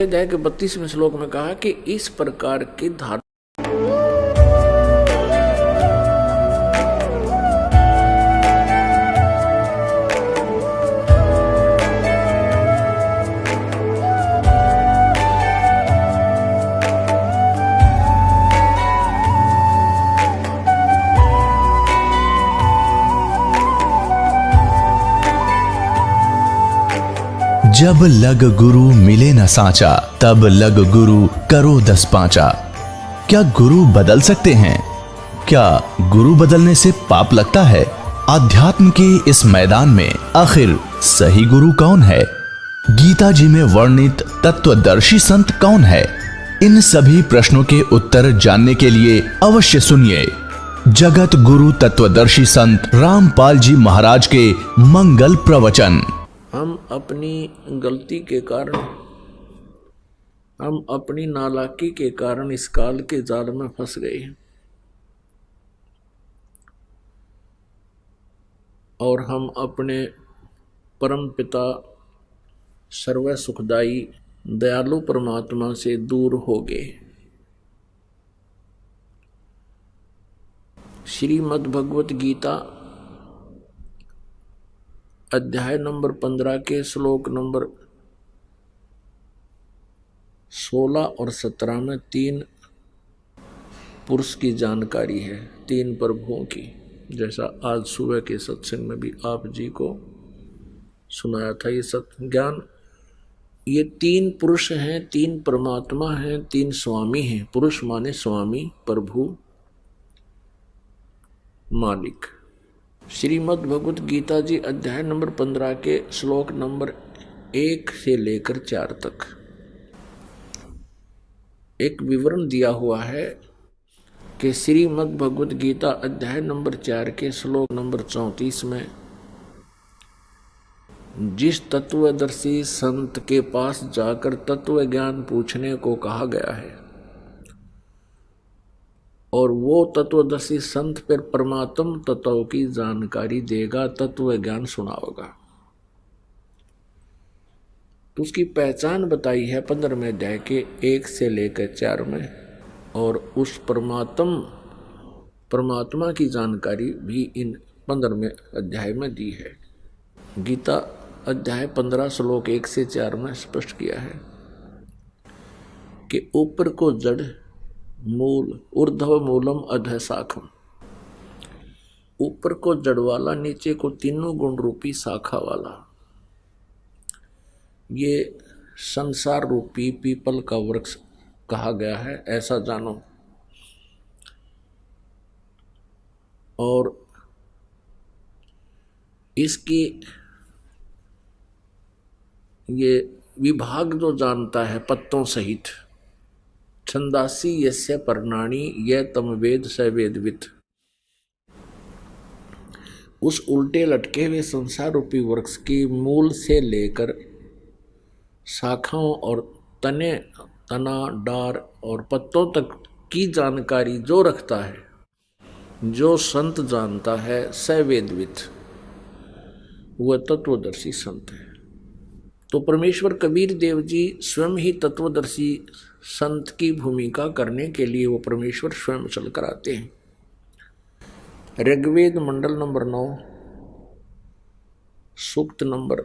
अध्याय के 32वें श्लोक में कहा कि इस प्रकार की धारणा जब लग गुरु मिले न साचा, तब लग गुरु करो 10 पांचा। क्या गुरु बदल सकते हैं? क्या गुरु बदलने से पाप लगता है? अध्यात्म के इस मैदान में आखिर सही गुरु कौन है? गीता जी में वर्णित तत्वदर्शी संत कौन है? इन सभी प्रश्नों के उत्तर जानने के लिए अवश्य सुनिए जगत गुरु तत्वदर्शी संत रामपाल जी महाराज के मंगल प्रवचन। हम अपनी गलती के कारण, हम अपनी नालायकी के कारण इस काल के जाल में फंस गए और हम अपने परम पिता सर्व सुखदाई दयालु परमात्मा से दूर हो गए। श्रीमद् भगवत गीता अध्याय नंबर 15 के श्लोक नंबर 16 और 17 में 3 पुरुष की जानकारी है, 3 प्रभुओं की, जैसा आज सुबह के सत्संग में भी आप जी को सुनाया था। ये सत्य ज्ञान, ये 3 पुरुष हैं, 3 परमात्मा हैं, 3 स्वामी हैं। पुरुष माने स्वामी, प्रभु, मालिक। श्रीमद् भगवत गीता जी अध्याय नंबर 15 के श्लोक नंबर 1 से लेकर 4 तक एक विवरण दिया हुआ है कि श्रीमद् भगवत गीता अध्याय नंबर 4 के श्लोक नंबर 34 में जिस तत्वदर्शी संत के पास जाकर तत्व ज्ञान पूछने को कहा गया है और वो तत्वदर्शी संत पर परमात्म तत्व की जानकारी देगा, तत्व ज्ञान सुनाओगा, तो उसकी पहचान बताई है 15वें अध्याय के 1 से लेकर 4 में। और उस परमात्मा की जानकारी भी इन 15वें अध्याय में दी है। गीता अध्याय 15 श्लोक 1 से 4 में स्पष्ट किया है कि ऊपर को जड़, मूल, ऊर्ध्व मूलम अधः शाखम, ऊपर को जड़ वाला, नीचे को तीनों गुण रूपी शाखा वाला, ये संसार रूपी पीपल का वृक्ष कहा गया है, ऐसा जानो। और इसकी ये विभाग जो जानता है पत्तों सहित, छंदासी यस्य पर्णानि यह तम वेद स वेदवित, उस उल्टे लटके हुए संसार रूपी वृक्ष की मूल से लेकर शाखाओं और तने, तना, डार और पत्तों तक की जानकारी जो रखता है, जो संत जानता है, स वेदवित, वह तत्वदर्शी संत है। तो परमेश्वर कबीर देव जी स्वयं ही तत्वदर्शी संत की भूमिका करने के लिए वो परमेश्वर स्वयं चलकर आते हैं। ऋग्वेद मंडल नंबर 9 सूक्त नंबर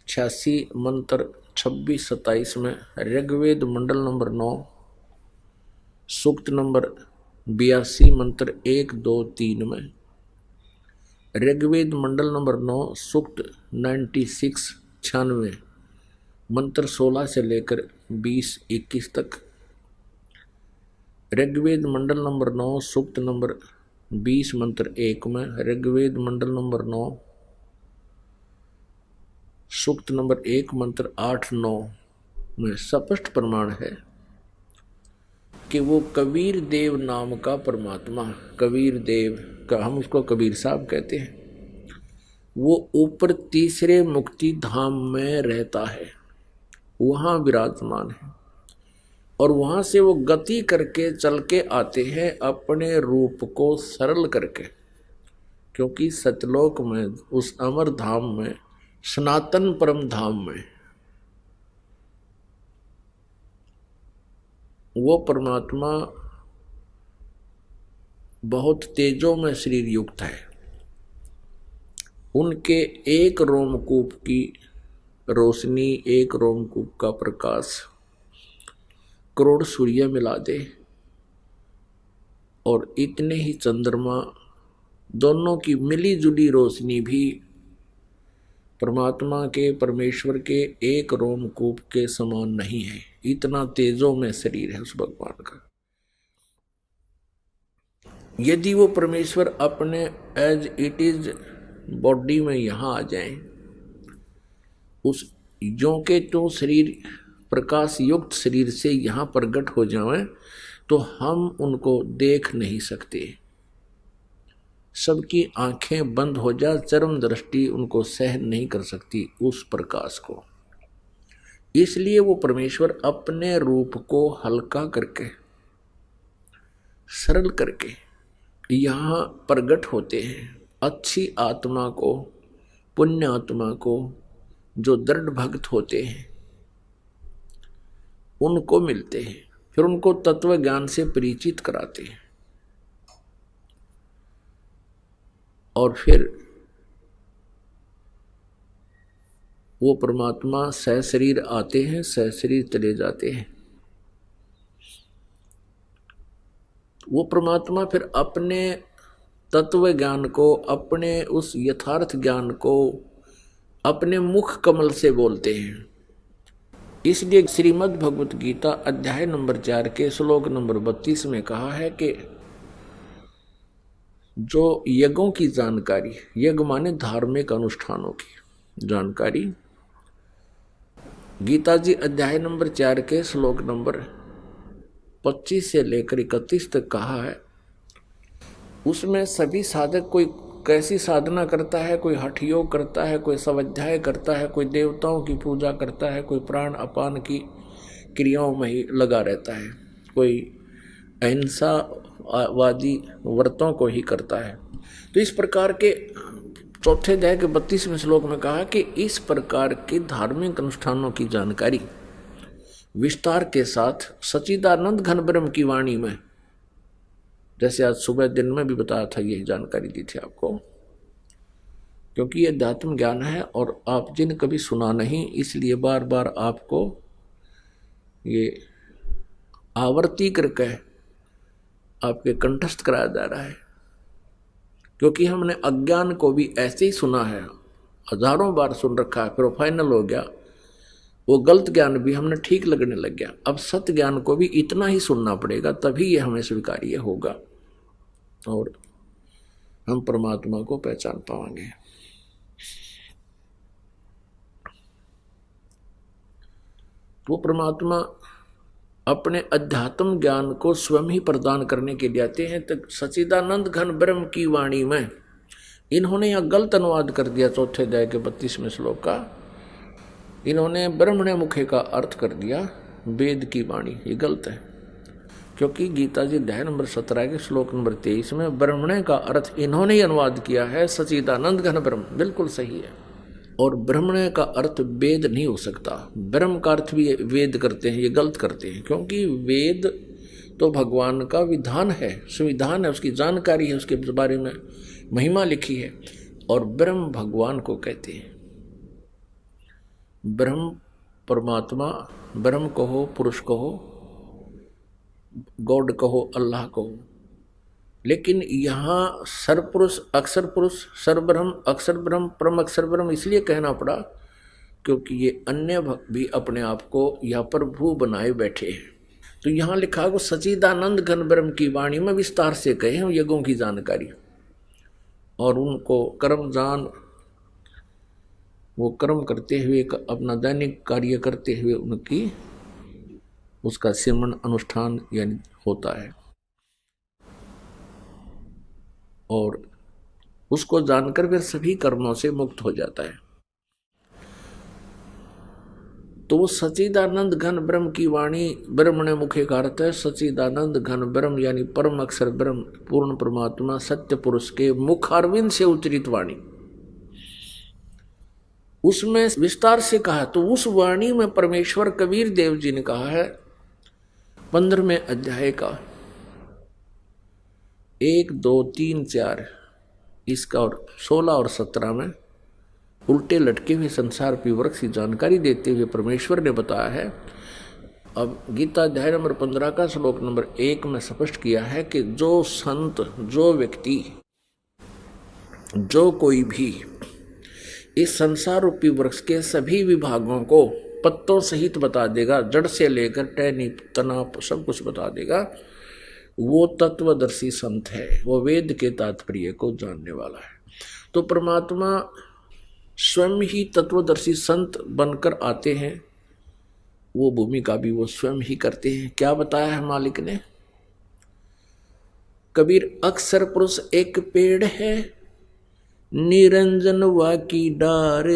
86 मंत्र 26-27 में, ऋग्वेद मंडल नंबर 9 सूक्त नंबर 82 मंत्र 1, 2, 3 में, ऋग्वेद मंडल नंबर 9 सूक्त 96 मंत्र 16 से लेकर 20-21 तक, ऋग्वेद मंडल नंबर 9 सूक्त नंबर 20 मंत्र 1 में, ऋग्वेद मंडल नंबर 9 सूक्त नंबर 1 मंत्र 8-9 में स्पष्ट प्रमाण है कि वो कबीर देव नाम का परमात्मा, कबीर देव का, हम उसको कबीर साहब कहते हैं, वो ऊपर तीसरे मुक्ति धाम में रहता है, वहाँ विराजमान है। और वहाँ से वो गति करके चल के आते हैं अपने रूप को सरल करके, क्योंकि सतलोक में, उस अमर धाम में, सनातन परम धाम में वो परमात्मा बहुत तेजों में शरीर युक्त है। उनके एक रोमकूप की रोशनी, एक रोमकूप का प्रकाश करोड़ सूर्य मिला दे और इतने ही चंद्रमा, दोनों की मिली जुली रोशनी भी परमात्मा के, परमेश्वर के एक रोमकूप के समान नहीं है। इतना तेजों में शरीर है उस भगवान का। यदि वो परमेश्वर अपने एज इट इज बॉडी में यहां आ जाएं, उस जो के तो शरीर, प्रकाश युक्त शरीर से यहां प्रकट हो जाएं, तो हम उनको देख नहीं सकते। सबकी आंखें बंद हो जा, चरम दृष्टि उनको सहन नहीं कर सकती उस प्रकाश को। इसलिए वो परमेश्वर अपने रूप को हल्का करके, सरल करके यहाँ प्रकट होते हैं। अच्छी आत्मा को, पुण्य आत्मा को, जो दृढ़ भक्त होते हैं उनको मिलते हैं, फिर उनको तत्व ज्ञान से परिचित कराते हैं और फिर वो परमात्मा सहशरीर आते हैं, सहशरीर चले जाते हैं। वो परमात्मा फिर अपने तत्व ज्ञान को, अपने उस यथार्थ ज्ञान को अपने मुख कमल से बोलते हैं। इसलिए श्रीमद् भगवत गीता अध्याय नंबर 4 के श्लोक नंबर 32 में कहा है कि जो यज्ञों की जानकारी, यज्ञ माने धार्मिक अनुष्ठानों की जानकारी, गीता जी अध्याय नंबर 4 के श्लोक नंबर 25 से लेकर 31 तक कहा है। उसमें सभी साधक कोई कैसी साधना करता है, कोई हठ योग करता है, कोई स्वाध्याय करता है, कोई देवताओं की पूजा करता है, कोई प्राण अपान की क्रियाओं में ही लगा रहता है, कोई अहिंसा वादी व्रतों को ही करता है। तो इस प्रकार के चौथे अध्याय के 32वें श्लोक में कहा कि इस प्रकार के धार्मिक अनुष्ठानों की जानकारी विस्तार के साथ सच्चिदानंद घन ब्रह्म की वाणी में, जैसे आज सुबह दिन में भी बताया था, यही जानकारी दी थी आपको, क्योंकि ये अध्यात्म ज्ञान है और आप जिन कभी सुना नहीं, इसलिए बार बार आपको ये आवर्ती करके आपके कंठस्थ कराया जा रहा है। क्योंकि हमने अज्ञान को भी ऐसे ही सुना है, हजारों बार सुन रखा है, फिर फाइनल हो गया, वो गलत ज्ञान भी हमने ठीक लगने लग गया। अब सत्य ज्ञान को भी इतना ही सुनना पड़ेगा, तभी ये हमें स्वीकार्य होगा और हम परमात्मा को पहचान पाएंगे। वो परमात्मा अपने अध्यात्म ज्ञान को स्वयं ही प्रदान करने के लिए आते हैं। तो सच्चिदानंद घन ब्रह्म की वाणी में इन्होंने यह गलत अनुवाद कर दिया, चौथे अध्याय के 32वें श्लोक का। इन्होंने ब्रह्मणे मुखे का अर्थ कर दिया वेद की वाणी। ये गलत है, क्योंकि गीता जी अध्याय नंबर 17 के श्लोक नंबर 23 में ब्रह्मणे का अर्थ इन्होंने ही अनुवाद किया है सच्चिदानंद घन ब्रह्म। बिल्कुल सही है। और ब्रह्मणे का अर्थ वेद नहीं हो सकता। ब्रह्म का अर्थ भी वेद करते हैं, ये गलत करते हैं, क्योंकि वेद तो भगवान का विधान है, संविधान है, उसकी जानकारी है, उसके बारे में महिमा लिखी है। और ब्रह्म भगवान को कहते हैं। ब्रह्म परमात्मा, ब्रह्म कहो, पुरुष कहो, गॉड कहो, अल्लाह कहो, लेकिन यहाँ सर्वपुरुष, अक्षर पुरुष, सर्वब्रह्म, अक्षर ब्रह्म, परम अक्षर ब्रह्म इसलिए कहना पड़ा क्योंकि ये अन्य भी अपने आप को यहाँ पर भू बनाए बैठे हैं। तो यहाँ लिखा है सच्चिदानंद घन ब्रह्म की वाणी में विस्तार से कहे हैं यज्ञों की जानकारी, और उनको कर्म जान, वो कर्म करते हुए अपना दैनिक कार्य करते हुए उनकी उसका सिमरन अनुष्ठान यानी होता है, और उसको जानकर फिर सभी कर्मों से मुक्त हो जाता है। तो वो सच्चिदानंद घन ब्रह्म की वाणी, ब्रह्मणे मुखे का अर्थ है सच्चिदानंद घन ब्रह्म यानी परम अक्षर ब्रह्म, पूर्ण परमात्मा, सत्य पुरुष के मुखारविंद से उच्चरित वाणी। उसमें विस्तार से कहा। तो उस वाणी में परमेश्वर कबीर देव जी ने कहा है 15वें अध्याय का 1, 2, 3, 4 इसका और 16 और 17 में उल्टे लटके हुए संसार की वृक्ष की जानकारी देते हुए परमेश्वर ने बताया है। अब गीता अध्याय नंबर 15 का श्लोक नंबर 1 में स्पष्ट किया है कि जो संत, जो व्यक्ति, जो कोई भी इस संसार रूपी वृक्ष के सभी विभागों को पत्तों सहित बता देगा, जड़ से लेकर टहनी तना सब कुछ बता देगा, वो तत्वदर्शी संत है, वो वेद के तात्पर्य को जानने वाला है। तो परमात्मा स्वयं ही तत्वदर्शी संत बनकर आते हैं, वो भूमिका भी वो स्वयं ही करते हैं। क्या बताया है मालिक ने? कबीर अक्सर पुरुष एक पेड़ है, निरंजन वा की डार,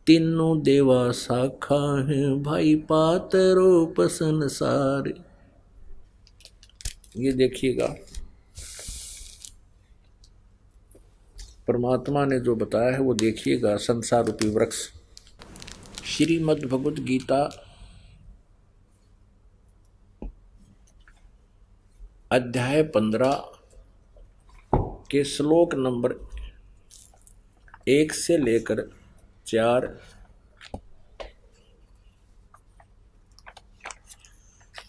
तीनों देवा शाखा है, भाई पातरो संसार। ये देखिएगा परमात्मा ने जो बताया है वो देखिएगा। संसार रूपी वृक्ष श्रीमद् भगवद गीता अध्याय 15 के श्लोक नंबर 1 से लेकर 4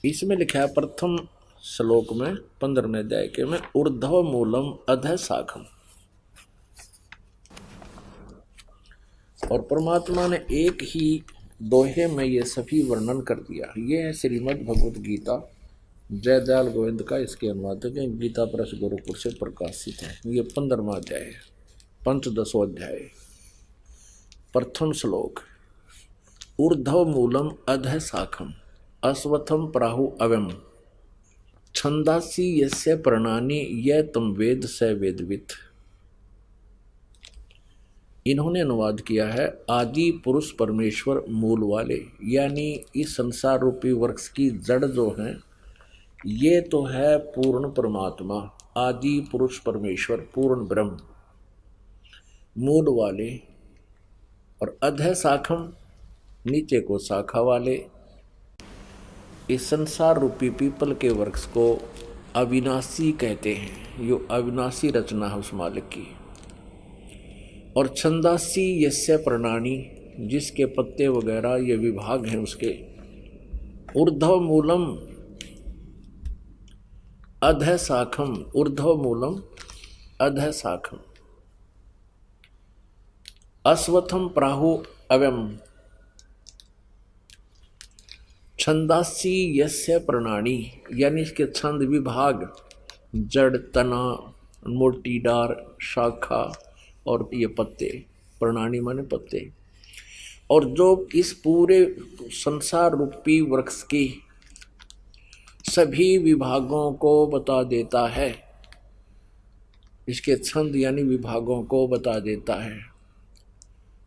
इसमें लिखा है। प्रथम श्लोक में 15वें अध्याय के में ऊर्ध्व मूलम अधः शाखम, और परमात्मा ने एक ही दोहे में ये सभी वर्णन कर दिया। ये है श्रीमद् भगवद गीता, जयदयाल गोविंद का इसके अनुवादक है, गीता प्रेस गोरखपुर से प्रकाशित है। ये 15वां अध्याय है, पंचदशों अध्याय। प्रथम श्लोक ऊर्ध्व मूलम अधः शाखम, अश्वत्थम प्राहु अवम, छंदासी यस्य प्रणानि यह तम वेद स वेदवित्। इन्होंने अनुवाद किया है आदि पुरुष परमेश्वर मूल वाले, यानी इस संसार रूपी वृक्ष की जड़ जो है ये तो है पूर्ण परमात्मा, आदि पुरुष परमेश्वर पूर्ण ब्रह्म मूल वाले, और अधः शाखम नीचे को शाखा वाले। इस संसार रूपी पीपल के वृक्ष को अविनाशी कहते हैं, यो अविनाशी रचना है उस मालिक की। और छंदासी यस्य प्रणानी, जिसके पत्ते वगैरह ये विभाग हैं उसके। ऊर्ध्व मूलम अधः शाखम, ऊर्ध्व मूलम अधः शाखम, अश्वत्थम प्राहु अवम, छंदासी यस्य प्रणानी, यानी इसके छंद विभाग जड़, तना, मोटी डार, शाखा और ये पत्ते। प्रणानी माने पत्ते। और जो इस पूरे संसार रूपी वृक्ष की सभी विभागों को बता देता है, इसके छंद यानी विभागों को बता देता है।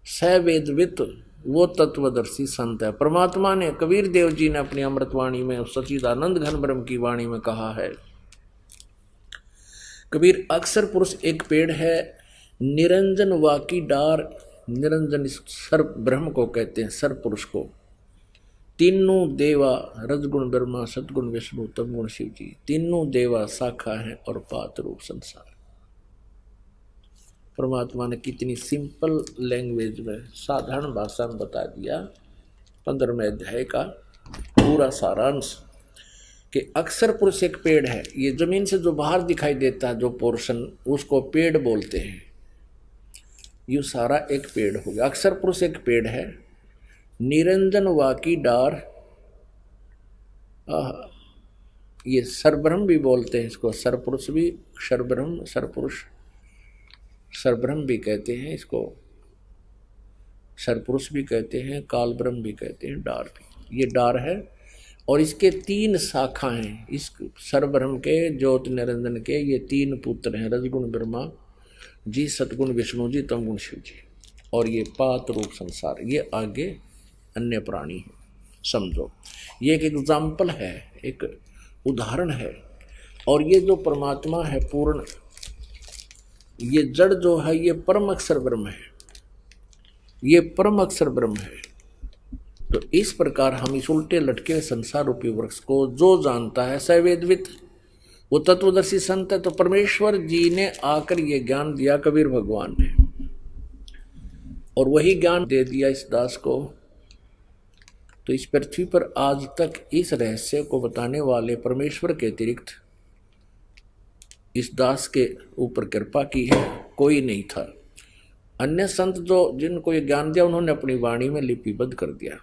स वेदवित्, वो तत्वदर्शी संत है। परमात्मा ने, कबीर देव जी ने अपनी अमृतवाणी में, सच्चिदानंद घन ब्रह्म की वाणी में कहा है, कबीर अक्सर पुरुष एक पेड़ है, निरंजन वाकी डार, निरंजन सर्व ब्रह्म को कहते हैं, सर्व पुरुष को। तीनों देवा, रजगुण ब्रह्मा, सतगुण विष्णु, तमगुण शिव जी, तीनों देवा शाखा है और पात रूप संसार। परमात्मा ने कितनी सिंपल लैंग्वेज में, साधारण भाषा में बता दिया 15वें अध्याय का पूरा सारांश कि अक्सर पुरुष एक पेड़ है। ये जमीन से जो बाहर दिखाई देता है जो पोर्शन, उसको पेड़ बोलते हैं। ये सारा एक पेड़ हो गया। अक्सर पुरुष एक पेड़ है, निरंजन वाकी डार, ये सरब्रह्म भी बोलते हैं इसको, सरपुरुष भी, सरब्रह्म, सरपुरुष, सरब्रह्म भी कहते हैं इसको, सरपुरुष भी कहते हैं, काल ब्रह्म भी कहते हैं, डार भी। ये डार है और इसके 3 शाखा हैं। इस सरब्रह्म के, ज्योति निरंजन के ये 3 पुत्र हैं, रजगुण ब्रह्मा जी, सतगुण विष्णु जी, तमगुण शिव जी, और ये पात रूप संसार, ये आगे अन्य प्राणी है। समझो, ये एक एग्जाम्पल है, एक उदाहरण है। और ये जो परमात्मा है पूर्ण, ये जड़ जो है ये परम अक्षर ब्रह्म है, ये परम अक्षर ब्रह्म है। तो इस प्रकार हम इस उल्टे लटके संसार रूपी वृक्ष को जो जानता है सवेदवित, वो तत्वदर्शी संत है। तो परमेश्वर जी ने आकर ये ज्ञान दिया कबीर भगवान ने, और वही ज्ञान दे दिया इस दास को। तो इस पृथ्वी पर आज तक इस रहस्य को बताने वाले परमेश्वर के अतिरिक्त इस दास के ऊपर कृपा की है कोई नहीं था। अन्य संत जो जिनको ये ज्ञान दिया उन्होंने अपनी वाणी में लिपिबद्ध कर दिया।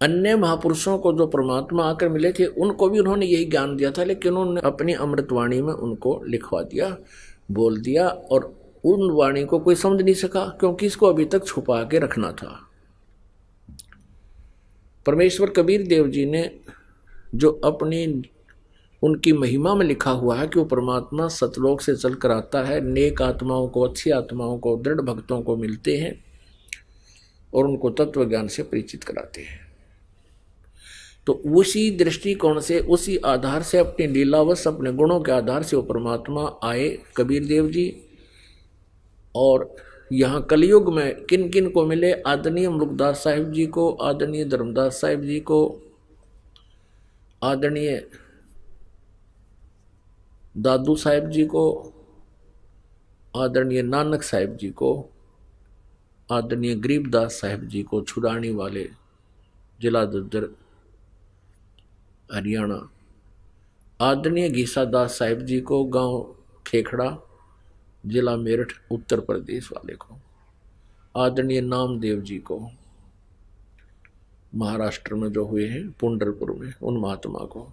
अन्य महापुरुषों को जो परमात्मा आकर मिले थे उनको भी उन्होंने यही ज्ञान दिया था, लेकिन उन्होंने अपनी अमृतवाणी में उनको लिखवा दिया, बोल दिया, और उन वाणी को कोई समझ नहीं सका क्योंकि इसको अभी तक छुपा के रखना था। परमेश्वर कबीर देव जी ने जो अपनी उनकी महिमा में लिखा हुआ है कि वो परमात्मा सतलोक से चल कर आता है, नेक आत्माओं को, अच्छी आत्माओं को, दृढ़ भक्तों को मिलते हैं और उनको तत्व ज्ञान से परिचित कराते हैं। तो उसी दृष्टिकोण से, उसी आधार से, अपनी लीलावश, अपने गुणों के आधार से वो परमात्मा आए कबीर देव जी। और यहाँ कलयुग में किन किन को मिले? आदरणीय मुलुकदास साहिब जी को, आदरणीय धर्मदास साहिब जी को, आदरणीय दादू साहिब जी को, आदरणीय नानक साहिब जी को, आदरणीय गरीबदास साहिब जी को, छुड़ानी वाले, जिला दद्दर हरियाणा, आदरणीय घीसा दास साहिब जी को, गांव खेखड़ा, जिला मेरठ उत्तर प्रदेश वाले को, आदरणीय नामदेव जी को, महाराष्ट्र में जो हुए हैं पुंडरपुर में, उन महात्मा को।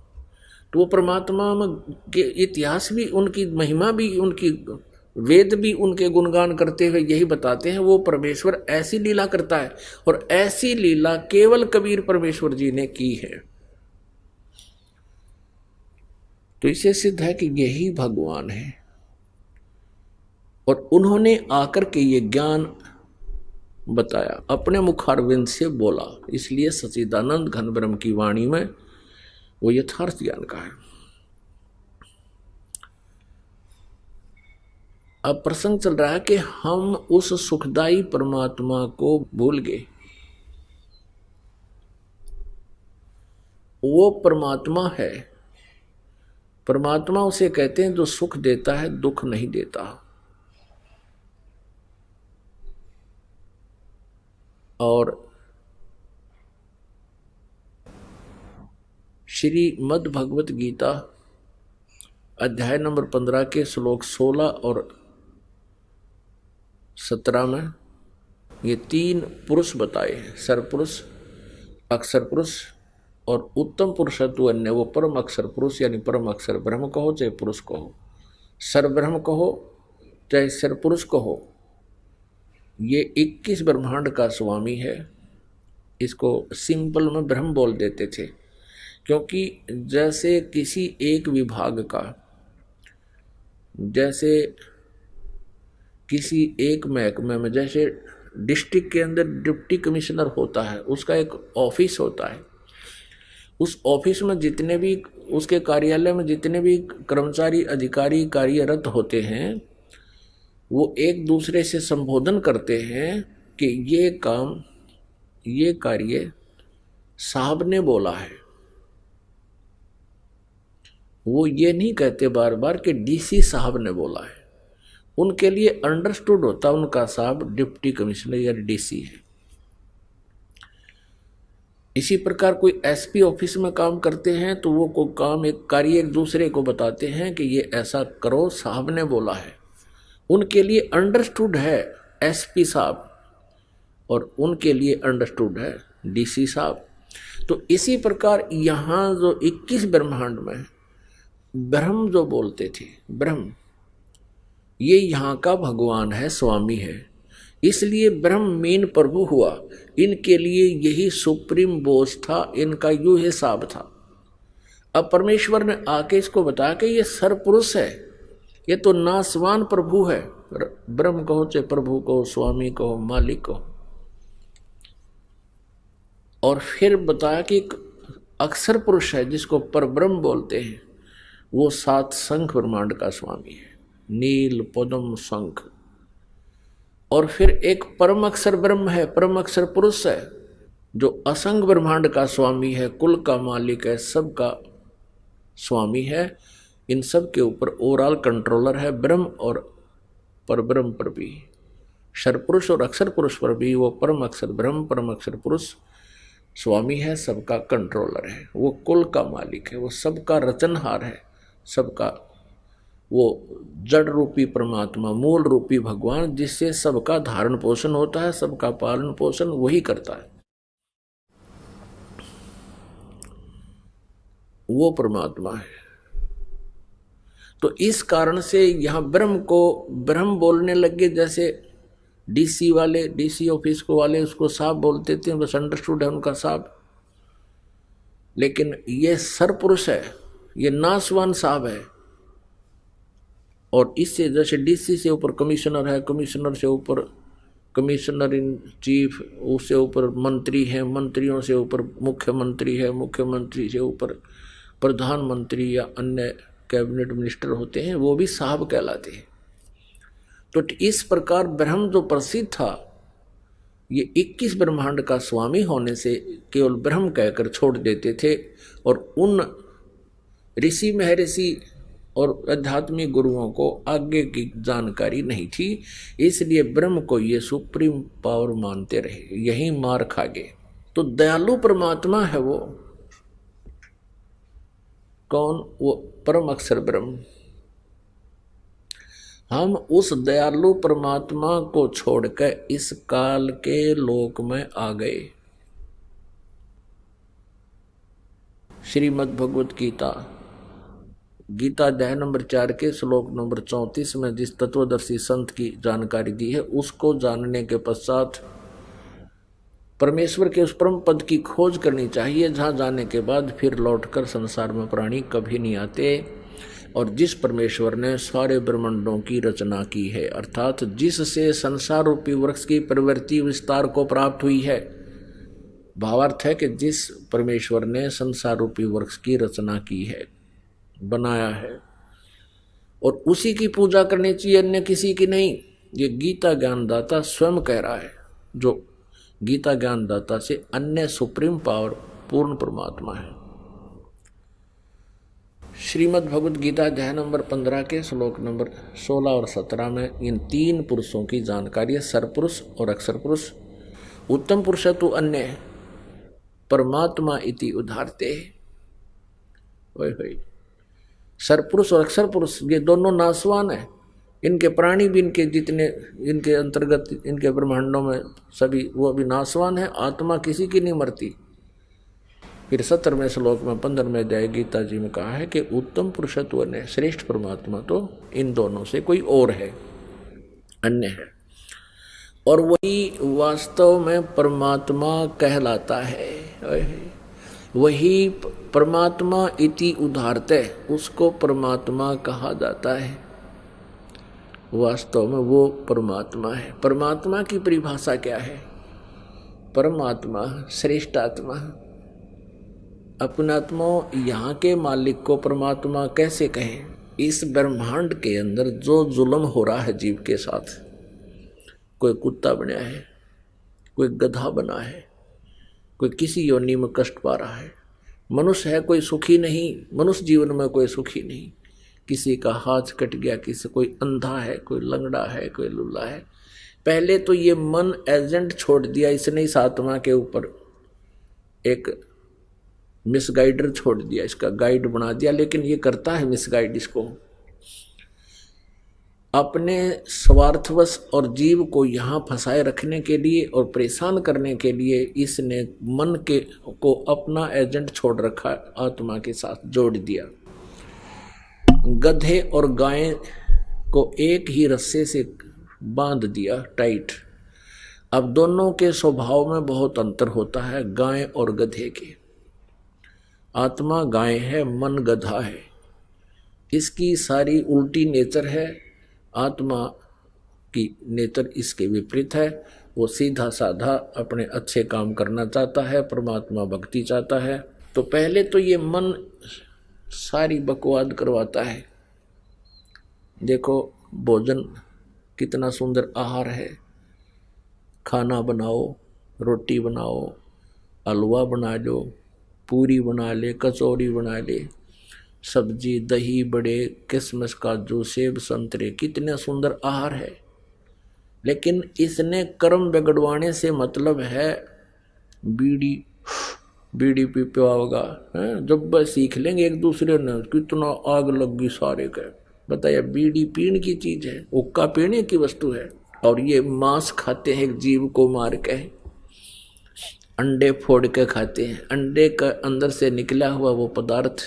तो वो परमात्मा में के इतिहास भी, उनकी महिमा भी, उनकी वेद भी उनके गुणगान करते हुए यही बताते हैं वो परमेश्वर ऐसी लीला करता है, और ऐसी लीला केवल कबीर परमेश्वर जी ने की है। तो इससे सिद्ध है कि यही भगवान है, और उन्होंने आकर के ये ज्ञान बताया, अपने मुखारविंद से बोला, इसलिए सच्चिदानंद घन ब्रह्म की वाणी में वो यथार्थ ज्ञान का है। अब प्रसंग चल रहा है कि हम उस सुखदाई परमात्मा को भूल गए। वो परमात्मा है, परमात्मा उसे कहते हैं जो सुख देता है, दुख नहीं देता। और श्रीमद् भगवत गीता अध्याय नंबर 15 के श्लोक 16 और 17 में ये तीन पुरुष बताए हैं, सरपुरुष, अक्षर पुरुष और उत्तम पुरुष तु अन्य। वो परम अक्षर पुरुष यानी परम अक्षर ब्रह्म कहो, चाहे पुरुष कहो, सर ब्रह्म कहो चाहे सर पुरुष कहो, ये 21 ब्रह्मांड का स्वामी है। इसको सिंपल में ब्रह्म बोल देते थे, क्योंकि जैसे किसी एक विभाग का, जैसे किसी एक महकमे में, जैसे डिस्ट्रिक्ट के अंदर डिप्टी कमिश्नर होता है, उसका एक ऑफिस होता है, उस ऑफिस में जितने भी, उसके कार्यालय में जितने भी कर्मचारी अधिकारी कार्यरत होते हैं, वो एक दूसरे से संबोधन करते हैं कि ये काम, ये कार्य साहब ने बोला है। वो ये नहीं कहते बार बार कि डीसी साहब ने बोला है। उनके लिए अंडरस्टूड होता उनका साहब डिप्टी कमिश्नर या डीसी है। इसी प्रकार कोई एसपी ऑफिस में काम करते हैं तो वो को काम, एक कार्य एक दूसरे को बताते हैं कि ये ऐसा करो, साहब ने बोला है। उनके लिए अंडरस्टूड है एसपी साहब, और उनके लिए अंडरस्टूड है डीसी साहब। तो इसी प्रकार यहाँ जो 21 ब्रह्मांड में ब्रह्म जो बोलते थे, ब्रह्म ये यहाँ का भगवान है, स्वामी है, इसलिए ब्रह्म मीन प्रभु हुआ। इनके लिए यही सुप्रीम बोस था, इनका यू हिसाब था। अब परमेश्वर ने आके इसको बताया कि ये सरपुरुष है, ये तो नासवान प्रभु है। ब्रह्म कहो चाहे प्रभु कहो, स्वामी कहो, मालिक कहो। और फिर बताया कि एक अक्षर पुरुष है जिसको परब्रह्म बोलते हैं, वो 7 शंख ब्रह्मांड का स्वामी है, नील पद्म शंख। और फिर एक परम अक्षर ब्रह्म है, परम अक्षर पुरुष है, जो असंग ब्रह्मांड का स्वामी है, कुल का मालिक है, सबका स्वामी है, इन सब के ऊपर ओवरऑल कंट्रोलर है ब्रह्म, और पर ब्रह्म पर भी, क्षर पुरुष और अक्षर पुरुष पर भी वो परम अक्षर ब्रह्म, परम अक्षर पुरुष स्वामी है, सबका कंट्रोलर है, वो कुल का मालिक है, वो सबका रचनहार है, सबका वो जड़ रूपी परमात्मा, मूल रूपी भगवान, जिससे सबका धारण पोषण होता है, सबका पालन पोषण वही करता है, वो परमात्मा है। तो इस कारण से यहां ब्रह्म को ब्रह्म बोलने लगे, जैसे डीसी वाले, डीसी ऑफिस को वाले उसको साहब बोलते थे, बस अंडरस्टूड है उनका साहब, लेकिन ये सरपुरुष है, ये नासवान साहब है। और इससे जैसे डीसी से ऊपर कमिश्नर है, कमिश्नर से ऊपर कमिश्नर इन चीफ, उससे ऊपर मंत्री हैं, मंत्रियों से ऊपर मुख्यमंत्री है, मुख्यमंत्री से ऊपर प्रधानमंत्री या अन्य कैबिनेट मिनिस्टर होते हैं, वो भी साहब कहलाते हैं। तो इस प्रकार ब्रह्म जो प्रसिद्ध था, ये 21 ब्रह्मांड का स्वामी होने से केवल ब्रह्म कहकर छोड़ देते थे, और उन ऋषि महर्षि और आध्यात्मिक गुरुओं को आगे की जानकारी नहीं थी, इसलिए ब्रह्म को ये सुप्रीम पावर मानते रहे, यही मार खा गए। तो दयालु परमात्मा है वो कौन? वो परम अक्षर ब्रह्म। हम उस दयालु परमात्मा को छोड़कर इस काल के लोक में आ गए। श्रीमद् भगवत गीता, गीता अध्याय नंबर 4 के श्लोक नंबर 34 में जिस तत्वदर्शी संत की जानकारी दी है, उसको जानने के पश्चात परमेश्वर के उस परम पद की खोज करनी चाहिए, जहाँ जाने के बाद फिर लौटकर संसार में प्राणी कभी नहीं आते। और जिस परमेश्वर ने सारे ब्रह्मांडों की रचना की है, अर्थात जिससे संसार रूपी वृक्ष की प्रवृत्ति विस्तार को प्राप्त हुई है, भावार्थ है कि जिस परमेश्वर ने संसार रूपी वृक्ष की रचना की है, बनाया है, और उसी की पूजा करनी चाहिए, अन्य किसी की नहीं। ये गीता ज्ञानदाता स्वयं कह रहा है, जो गीता ज्ञानदाता से अन्य सुप्रीम पावर पूर्ण परमात्मा है। श्रीमद् भगवत गीता अध्याय नंबर 15 के श्लोक नंबर 16 और 17 में इन तीन पुरुषों की जानकारी है, सरपुरुष और अक्षर पुरुष। उत्तम पुरुष तो अन्य परमात्मा इति उदाहरते। सरपुरुष और अक्षर पुरुष ये दोनों नासवान है, इनके प्राणी भी, इनके जितने इनके अंतर्गत इनके ब्रह्मांडों में सभी वो भी नासवान है, आत्मा किसी की नहीं मरती। फिर 17वें श्लोक में 15वें अध्याय गीता जी में कहा है कि उत्तम पुरुषत्व ने श्रेष्ठ परमात्मा तो इन दोनों से कोई और है, अन्य है, और वही वास्तव में परमात्मा कहलाता है। वही परमात्मा इति उदाहरते, उसको परमात्मा कहा जाता है। वास्तव में वो परमात्मा है। परमात्मा की परिभाषा क्या है? परमात्मा श्रेष्ठ आत्मा। अपनात्मा यहाँ के मालिक को परमात्मा कैसे कहें? इस ब्रह्मांड के अंदर जो जुल्म हो रहा है जीव के साथ, कोई कुत्ता बना है, कोई गधा बना है, कोई किसी योनि में कष्ट पा रहा है, मनुष्य है कोई सुखी नहीं, मनुष्य जीवन में कोई सुखी नहीं, किसी का हाथ कट गया, किसी कोई अंधा है, कोई लंगड़ा है, कोई लुल्ला है। पहले तो ये मन एजेंट छोड़ दिया इसने, इस आत्मा के ऊपर एक मिसगाइडर छोड़ दिया, इसका गाइड बना दिया, लेकिन ये करता है मिसगाइड इसको अपने स्वार्थवश और जीव को यहाँ फंसाए रखने के लिए और परेशान करने के लिए इसने मन के को अपना एजेंट छोड़ रखा, आत्मा के साथ जोड़ दिया। गधे और गाय को एक ही रस्से से बांध दिया टाइट। अब दोनों के स्वभाव में बहुत अंतर होता है, गाय और गधे के। आत्मा गाय है, मन गधा है, इसकी सारी उल्टी नेचर है। आत्मा की नेचर इसके विपरीत है, वो सीधा साधा अपने अच्छे काम करना चाहता है, परमात्मा भक्ति चाहता है। तो पहले तो ये मन सारी बकवाद करवाता है। देखो भोजन कितना सुंदर आहार है, खाना बनाओ, रोटी बनाओ, हलवा बना लो, पूरी बना ले, कचौरी बना ले, सब्जी, दही, बड़े, किशमिश, काजू, सेब, संतरे, कितने सुंदर आहार है। लेकिन इसने कर्म बिगड़वाने से मतलब है बीड़ी बीड़ी पी होगा। जब बस सीख लेंगे एक दूसरे ने, कितना आग लगी सारे का। बताया बीड़ी पीने की चीज है, हुक्का पीने की वस्तु है। और ये मांस खाते हैं एक जीव को मार के, अंडे फोड़ के खाते हैं। अंडे का अंदर से निकला हुआ वो पदार्थ,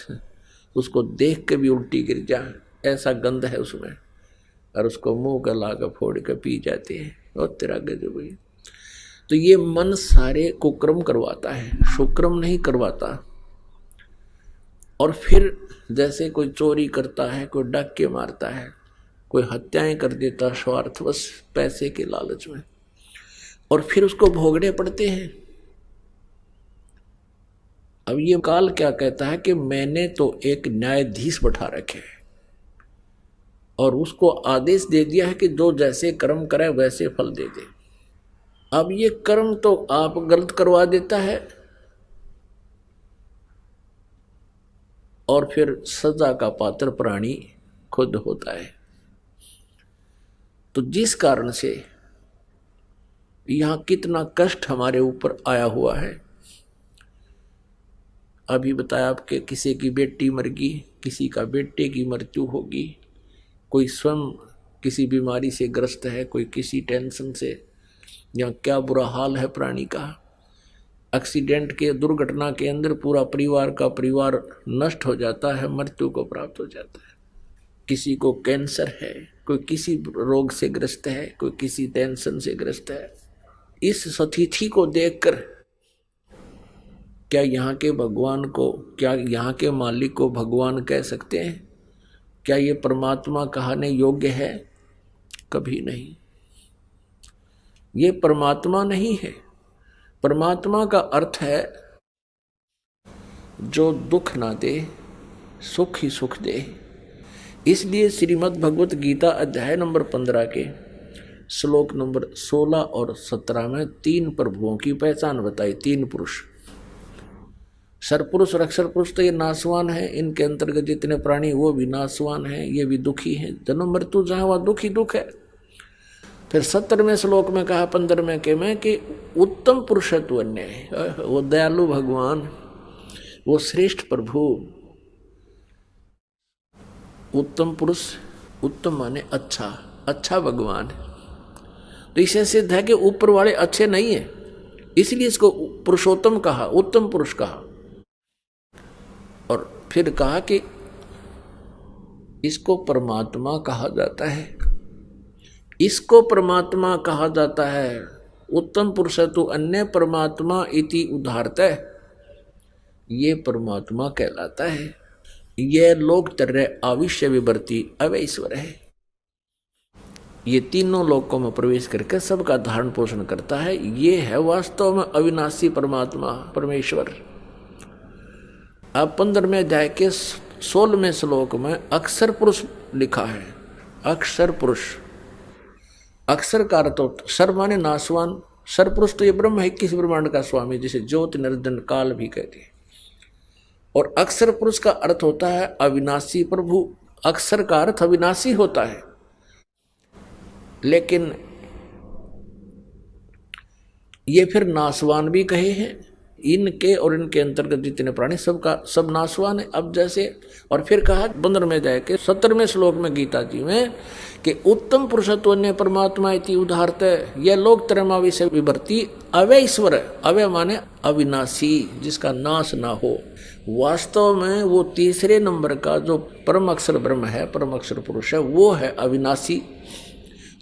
उसको देख के भी उल्टी गिर जा, ऐसा गंध है उसमें। और उसको मुंह का लाकर फोड़ के पी जाते हैं। और तेरा गजब है। तो ये मन सारे कुक्रम करवाता है, शुक्रम नहीं करवाता। और फिर जैसे कोई चोरी करता है, कोई डाके मारता है, कोई हत्याएं कर देता स्वार्थवश पैसे के लालच में, और फिर उसको भोगने पड़ते हैं। अब ये काल क्या कहता है कि मैंने तो एक न्यायाधीश बैठा रखे है और उसको आदेश दे दिया है कि जो जैसे कर्म करे वैसे फल दे दे। अब ये कर्म तो आप गलत करवा देता है और फिर सजा का पात्र प्राणी खुद होता है। तो जिस कारण से यहां कितना कष्ट हमारे ऊपर आया हुआ है। अभी बताया आपके किसी की बेटी मर गई, किसी का बेटे की मृत्यु होगी, कोई स्वयं किसी बीमारी से ग्रस्त है, कोई किसी टेंशन से, या क्या बुरा हाल है प्राणी का। एक्सीडेंट के दुर्घटना के अंदर पूरा परिवार का परिवार नष्ट हो जाता है, मृत्यु को प्राप्त हो जाता है। किसी को कैंसर है, कोई किसी रोग से ग्रस्त है, कोई किसी टेंशन से ग्रस्त है। इस स्थिति को देखकर क्या यहाँ के भगवान को, क्या यहाँ के मालिक को भगवान कह सकते हैं? क्या ये परमात्मा कहने योग्य है? कभी नहीं। ये परमात्मा नहीं है। परमात्मा का अर्थ है जो दुख ना दे, सुख ही सुख दे। इसलिए श्रीमद् भगवत गीता अध्याय नंबर 15 के श्लोक नंबर 16 और 17 में 3 प्रभुओं की पहचान बताई। 3 पुरुष, सरपुरुष और अक्षर पुरुष तो ये नासवान है, इनके अंतर्गत जितने प्राणी वो भी नासवान है, ये भी दुखी है। जन्म मृत्यु जहाँ वहाँ दुख ही दुख है। फिर 17वें श्लोक में कहा 15वें के में कि उत्तम पुरुषत्व अन्य, वो दयालु भगवान, वो श्रेष्ठ प्रभु, उत्तम पुरुष, उत्तम माने अच्छा, अच्छा भगवान। तो इसे सिद्ध है कि ऊपर वाले अच्छे नहीं है, इसलिए इसको पुरुषोत्तम कहा, उत्तम पुरुष कहा। और फिर कहा कि इसको परमात्मा कहा जाता है, इसको परमात्मा कहा जाता है। उत्तम पुरुष तो अन्य परमात्मा इति उदाहरतः, ये परमात्मा कहलाता है। यह लोक तरह आविश्य विवर्ती अवैश्वर है। ये तीनों लोकों में प्रवेश करके सबका धारण पोषण करता है। ये है वास्तव में अविनाशी परमात्मा परमेश्वर। अब 15वें अध्याय के 16वें श्लोक में अक्षर पुरुष लिखा है। अक्षर पुरुष, अक्षर का अर्थ होता, सर माने नासवान, सर पुरुष तो ये ब्रह्म है, किस ब्रह्मांड का स्वामी, जिसे ज्योति निरंजन काल भी कहते हैं। और अक्षर पुरुष का अर्थ होता है अविनाशी प्रभु। अक्षर का अर्थ अविनाशी होता है, लेकिन ये फिर नासवान भी कहे हैं। इनके और इनके अंतर्गत जितने प्राणी सबका सब नासवान है। अब जैसे, और फिर कहा 15वें अध्याय के 17वें श्लोक में गीता जी में कि उत्तम पुरुषत्व ने परमात्मा इति उदाहरतः, यह लोक त्रयमा विषय विभर्ती अवैश्वर, अवय माने अविनाशी, जिसका नाश ना हो। वास्तव में वो तीसरे नंबर का जो परम अक्षर ब्रह्म है, परम अक्षर पुरुष है, वो है अविनाशी।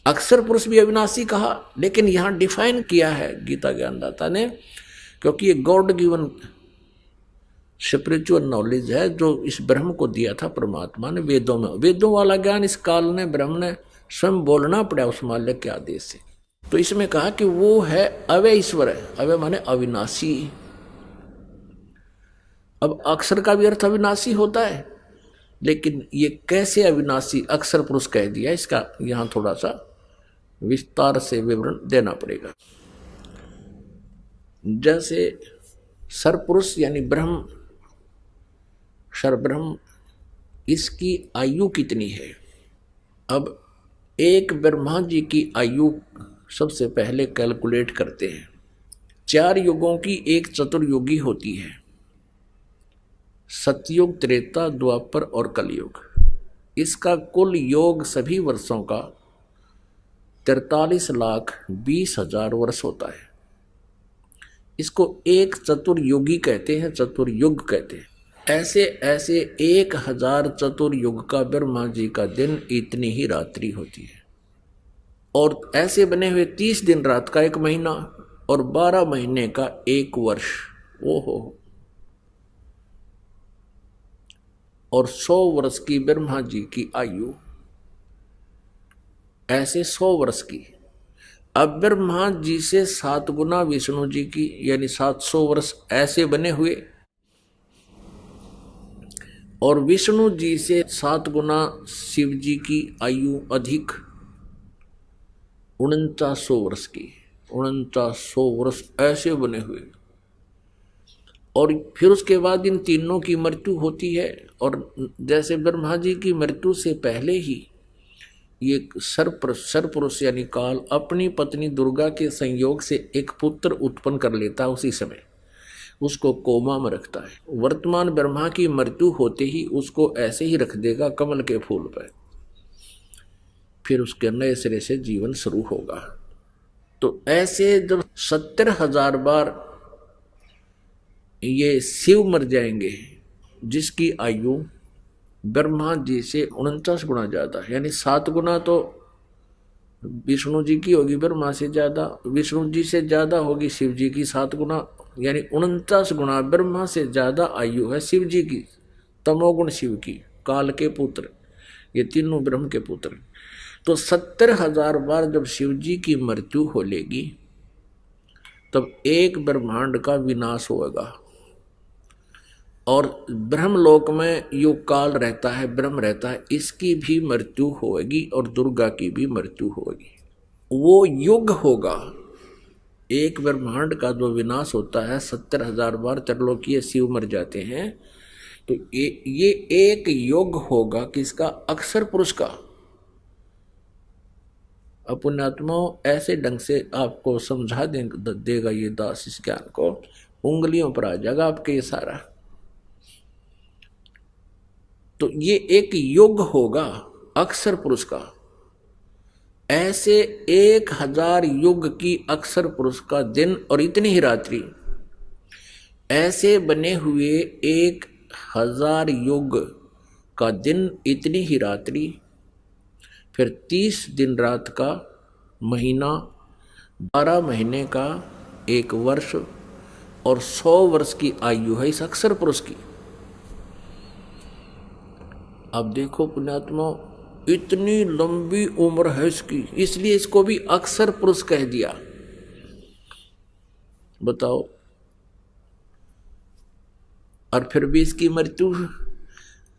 अक्षर पुरुष भी अविनाशी कहा, लेकिन यहाँ डिफाइन किया है गीता ज्ञानदाता ने, क्योंकि ये गॉड गिवन स्पिरिचुअल नॉलेज है जो इस ब्रह्म को दिया था परमात्मा ने वेदों में। वेदों वाला ज्ञान इस काल ने ब्रह्म ने स्वयं बोलना पड़ा उस माल्य के आदेश से। तो इसमें कहा कि वो है अवय ईश्वर है, अवय माने अविनाशी। अब अक्षर का भी अर्थ अविनाशी होता है, लेकिन ये कैसे अविनाशी अक्षर पुरुष कह दिया, इसका यहाँ थोड़ा सा विस्तार से विवरण देना पड़ेगा। जैसे सरपुरुष यानी ब्रह्म, सरब्रह्म, इसकी आयु कितनी है? अब एक ब्रह्मा जी की आयु सबसे पहले कैलकुलेट करते हैं। 4 युगों की एक चतुर्युगी होती है, सतयुग, त्रेता, द्वापर और कलयुग। इसका कुल योग सभी वर्षों का 43,20,000 वर्ष होता है। इसको एक चतुर्युगी कहते हैं, चतुर्युग कहते हैं। ऐसे ऐसे 1,000 चतुर्युग का ब्रह्मा जी का दिन इतनी ही रात्रि होती है। और ऐसे बने हुए 30 दिन रात का 1 महीना और 12 महीने का 1 वर्ष। ओहो। और 100 वर्ष की ब्रह्मा जी की आयु, ऐसे 100 वर्ष की। अब ब्रह्मा जी से 7 गुना विष्णु जी की यानी 700 वर्ष ऐसे बने हुए, और विष्णु जी से 7 गुना शिव जी की आयु अधिक 4900 वर्ष की, 4900 वर्ष ऐसे बने हुए। और फिर उसके बाद इन तीनों की मृत्यु होती है। और जैसे ब्रह्मा जी की मृत्यु से पहले ही ये सरपुरुष यानी काल अपनी पत्नी दुर्गा के संयोग से एक पुत्र उत्पन्न कर लेता है, उसी समय उसको कोमा में रखता है। वर्तमान ब्रह्मा की मृत्यु होते ही उसको ऐसे ही रख देगा कमल के फूल पर, फिर उसके नए सिरे से जीवन शुरू होगा। तो ऐसे जब 70,000 बार ये शिव मर जाएंगे, जिसकी आयु ब्रह्मा जी से 49 गुना ज्यादा, यानी 7 गुना तो विष्णु जी की होगी, ब्रह्मा से ज्यादा, विष्णु जी से ज्यादा होगी शिव जी की 7 गुना, यानी 49 गुना ब्रह्मा से ज्यादा आयु है शिव जी की, तमोगुण शिव की, काल के पुत्र, ये तीनों ब्रह्म के पुत्र। तो 70,000 बार जब शिव जी की मृत्यु हो लेगी, तब एक ब्रह्मांड का विनाश होगा। और ब्रह्मलोक में युग काल रहता है, ब्रह्म रहता है, इसकी भी मृत्यु होगी और दुर्गा की भी मृत्यु होगी। वो युग होगा। एक ब्रह्मांड का जो विनाश होता है, 70,000 बार त्रिलोकीय शिव मर जाते हैं, तो ये एक युग होगा किसका? अक्षर पुरुष का। पुण्यात्माओं, ऐसे ढंग से आपको समझा देगा ये दास इस ज्ञान को, उंगलियों पर आ जाएगा आपके ये सारा। तो ये एक युग होगा अक्षर पुरुष का। ऐसे 1,000 युग की अक्षर पुरुष का दिन और इतनी ही रात्रि, ऐसे बने हुए 1,000 युग का दिन, इतनी ही रात्रि, फिर 30 दिन रात का महीना, 12 महीने का 1 वर्ष और 100 वर्ष की आयु है इस अक्षर पुरुष की। अब देखो पुण्यात्मा, इतनी लंबी उम्र है इसकी, इसलिए इसको भी अक्षर पुरुष कह दिया। बताओ। और फिर भी इसकी मृत्यु।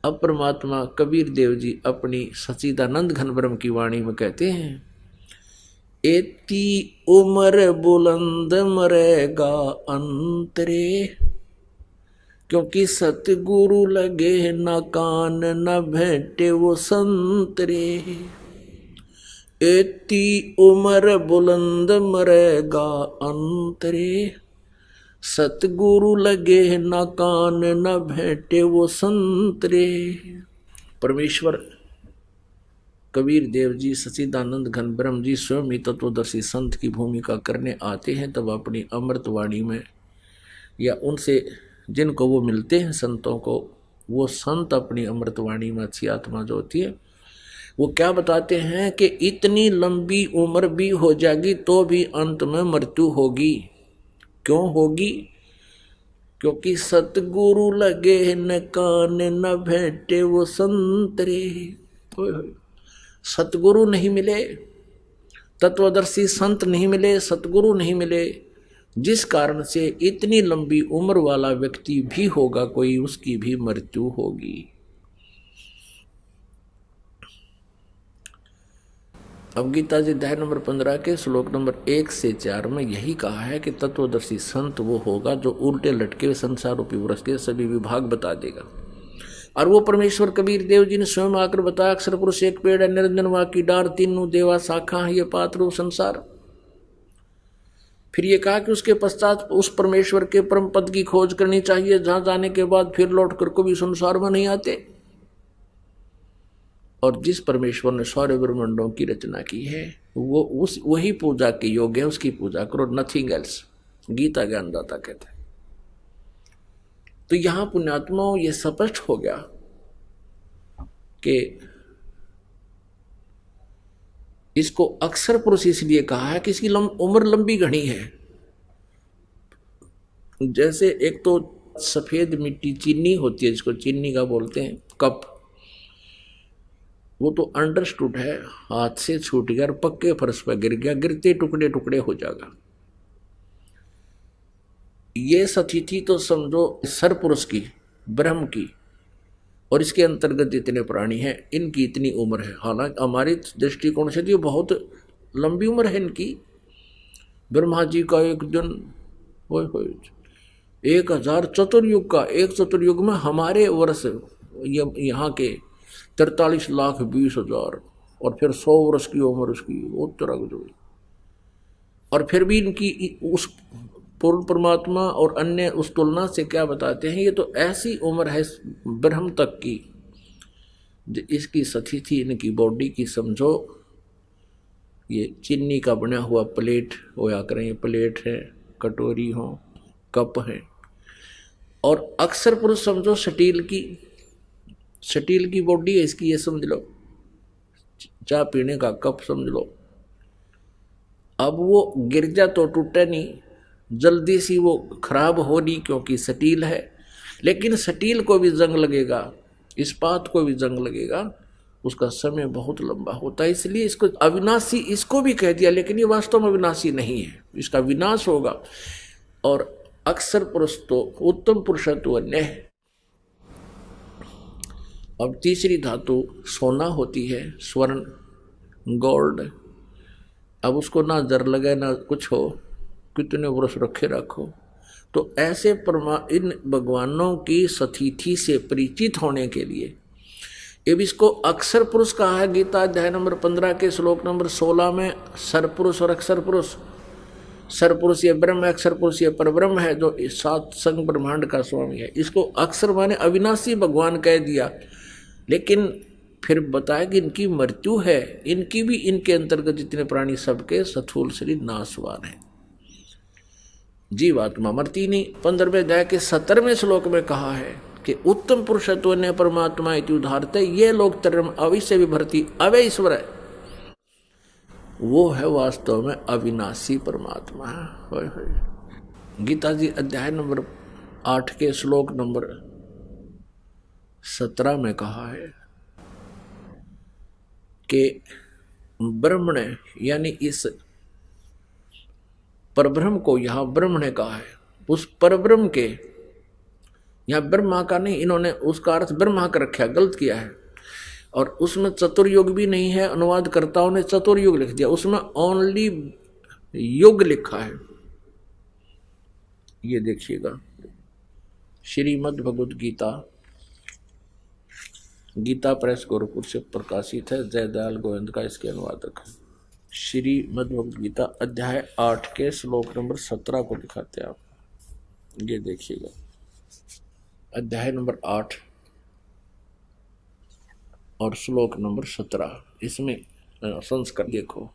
अब परमात्मा कबीर देव जी अपनी सच्चिदानंद घन ब्रह्म की वाणी में कहते हैं, एती उम्र बुलंद मरेगा अंतरे, क्योंकि सतगुरु लगे न कान न भेंटे वो संतरे। एती उम्र बुलंद मरेगा अंतरे, सतगुरु लगे न कान न भेंटे वो संतरे। परमेश्वर कबीर देव जी सच्चिदानंद घन ब्रह्म जी स्वयं ही तत्वदर्शी संत की भूमिका करने आते हैं, तब अपनी अमृत वाणी में या उनसे जिनको वो मिलते हैं संतों को, वो संत अपनी अमृतवाणी में अच्छी आत्मा जो होती है, वो क्या बताते हैं कि इतनी लंबी उम्र भी हो जाएगी तो भी अंत में मृत्यु होगी। क्यों होगी? क्योंकि सतगुरु लगे न कान न भेंटे वो संतरे। सतगुरु नहीं मिले, तत्वदर्शी संत नहीं मिले, सतगुरु नहीं मिले, जिस कारण से इतनी लंबी उम्र वाला व्यक्ति भी होगा कोई, उसकी भी मृत्यु होगी। अब गीता जी अध्याय नंबर 15 के श्लोक नंबर 1 से 4 में यही कहा है कि तत्वदर्शी संत वो होगा जो उल्टे लटके हुए संसार रूपी वृक्ष के सभी विभाग बता देगा। और वो परमेश्वर कबीर देव जी ने स्वयं आकर बताया, अक्षर पुरुष एक पेड़ है, निरंजन वा की डार, तीनों देवा शाखा है, ये पात्र संसार। फिर ये कहा कि उसके पश्चात उस परमेश्वर के परम पद की खोज करनी चाहिए, जहां जाने के बाद फिर लौट कर कभी संसार में नहीं आते। और जिस परमेश्वर ने सारे ब्रह्मांडों की रचना की है वो वही पूजा के योग्य है, उसकी पूजा करो, नथिंग एल्स। गीता ज्ञानदाता कहते हैं। तो यहां पुण्यात्माओं ये स्पष्ट हो गया कि इसको अक्षर पुरुष इसलिए कहा है कि इसकी उम्र लंबी घनी है। जैसे एक तो सफेद मिट्टी चीनी होती है, जिसको चीनी का बोलते हैं, कप, वो तो अंडरस्टूड है, हाथ से छूट गया और पक्के फर्श पर गिर गया, गिरते टुकड़े टुकड़े हो जाएगा। ये सतिथि तो समझो सरपुरुष की, ब्रह्म की, और इसके अंतर्गत जितने प्राणी हैं इनकी इतनी उम्र है। हालांकि हमारी दृष्टिकोण से ये बहुत लंबी उम्र है इनकी। ब्रह्मा जी का एक दिन 1000 चतुर्युग का, एक चतुर्युग में हमारे वर्ष यहाँ के 43,20,000, और फिर 100 वर्ष की उम्र उसकी, वो तरह जो। और फिर भी इनकी उस पूर्ण परमात्मा और अन्य उस तुलना से क्या बताते हैं, ये तो ऐसी उम्र है ब्रह्म तक की, इसकी सतिथि इनकी बॉडी की समझो ये चीनी का बना हुआ प्लेट होया करें, ये प्लेट है, कटोरी हो, कप है। और अक्सर पुरुष समझो स्टील की बॉडी है इसकी, ये समझ लो, चाय पीने का कप समझ लो। अब वो गिर जा तो टूटे नहीं, जल्दी सी वो खराब हो नहीं, क्योंकि स्टील है। लेकिन स्टील को भी जंग लगेगा, इस्पात को भी जंग लगेगा, उसका समय बहुत लंबा होता है। इसलिए इसको अविनाशी इसको भी कह दिया, लेकिन ये वास्तव में अविनाशी नहीं है, इसका विनाश होगा। और अक्सर पुरुष तो उत्तम पुरुषत्व अन्य है। अब तीसरी धातु सोना होती है, स्वर्ण, गोल्ड। अब उसको ना जर लगे ना कुछ हो, कितने वर्ष रखे रखो। तो ऐसे इन भगवानों की सतिथि से परिचित होने के लिए अब इसको अक्षर पुरुष कहा है। गीता अध्याय नंबर 15 के श्लोक नंबर 16 में सरपुरुष और अक्षर पुरुष। सरपुरुष ये ब्रह्म है, अक्षर पुरुष ये परब्रह्म है, जो इस 7 संग ब्रह्मांड का स्वामी है। इसको अक्षर माने अविनाशी भगवान कह दिया, लेकिन फिर बताया कि इनकी मृत्यु है, इनकी भी, इनके अंतर्गत जितने प्राणी सबके स्थूल शरीर नाशवान है, जीवात्मा मरती नहीं। 15वें अध्याय के 17वें श्लोक में कहा है कि उत्तम पुरुषत्व ने परमात्मा इति उदाहरते, ये लोग तरम अविश्य विभर्ति अवय ईश्वर है, वो है वास्तव में अविनाशी परमात्मा। गीता जी अध्याय नंबर 8 के श्लोक नंबर 17 में कहा है कि ब्रह्म ने, यानी इस परब्रह्म को यहाँ ब्रह्म ने कहा है, उस परब्रह्म के, यहाँ ब्रह्मा का नहीं, इन्होंने उसका अर्थ ब्रह्मा का रखा, गलत किया है। और उसमें चतुर्युग भी नहीं है, अनुवादकर्ताओं ने चतुर्युग लिख दिया, उसमें ओनली युग लिखा है। ये देखिएगा, श्रीमद् भगवद गीता, गीता प्रेस गोरखपुर से प्रकाशित है, जयदयाल गोविंद का इसके अनुवादक है। श्रीमद् भगवद गीता अध्याय 8 के श्लोक नंबर 17 को दिखाते हैं आप, ये देखिएगा, अध्याय नंबर 8 और श्लोक नंबर 17। इसमें संस्कार देखो,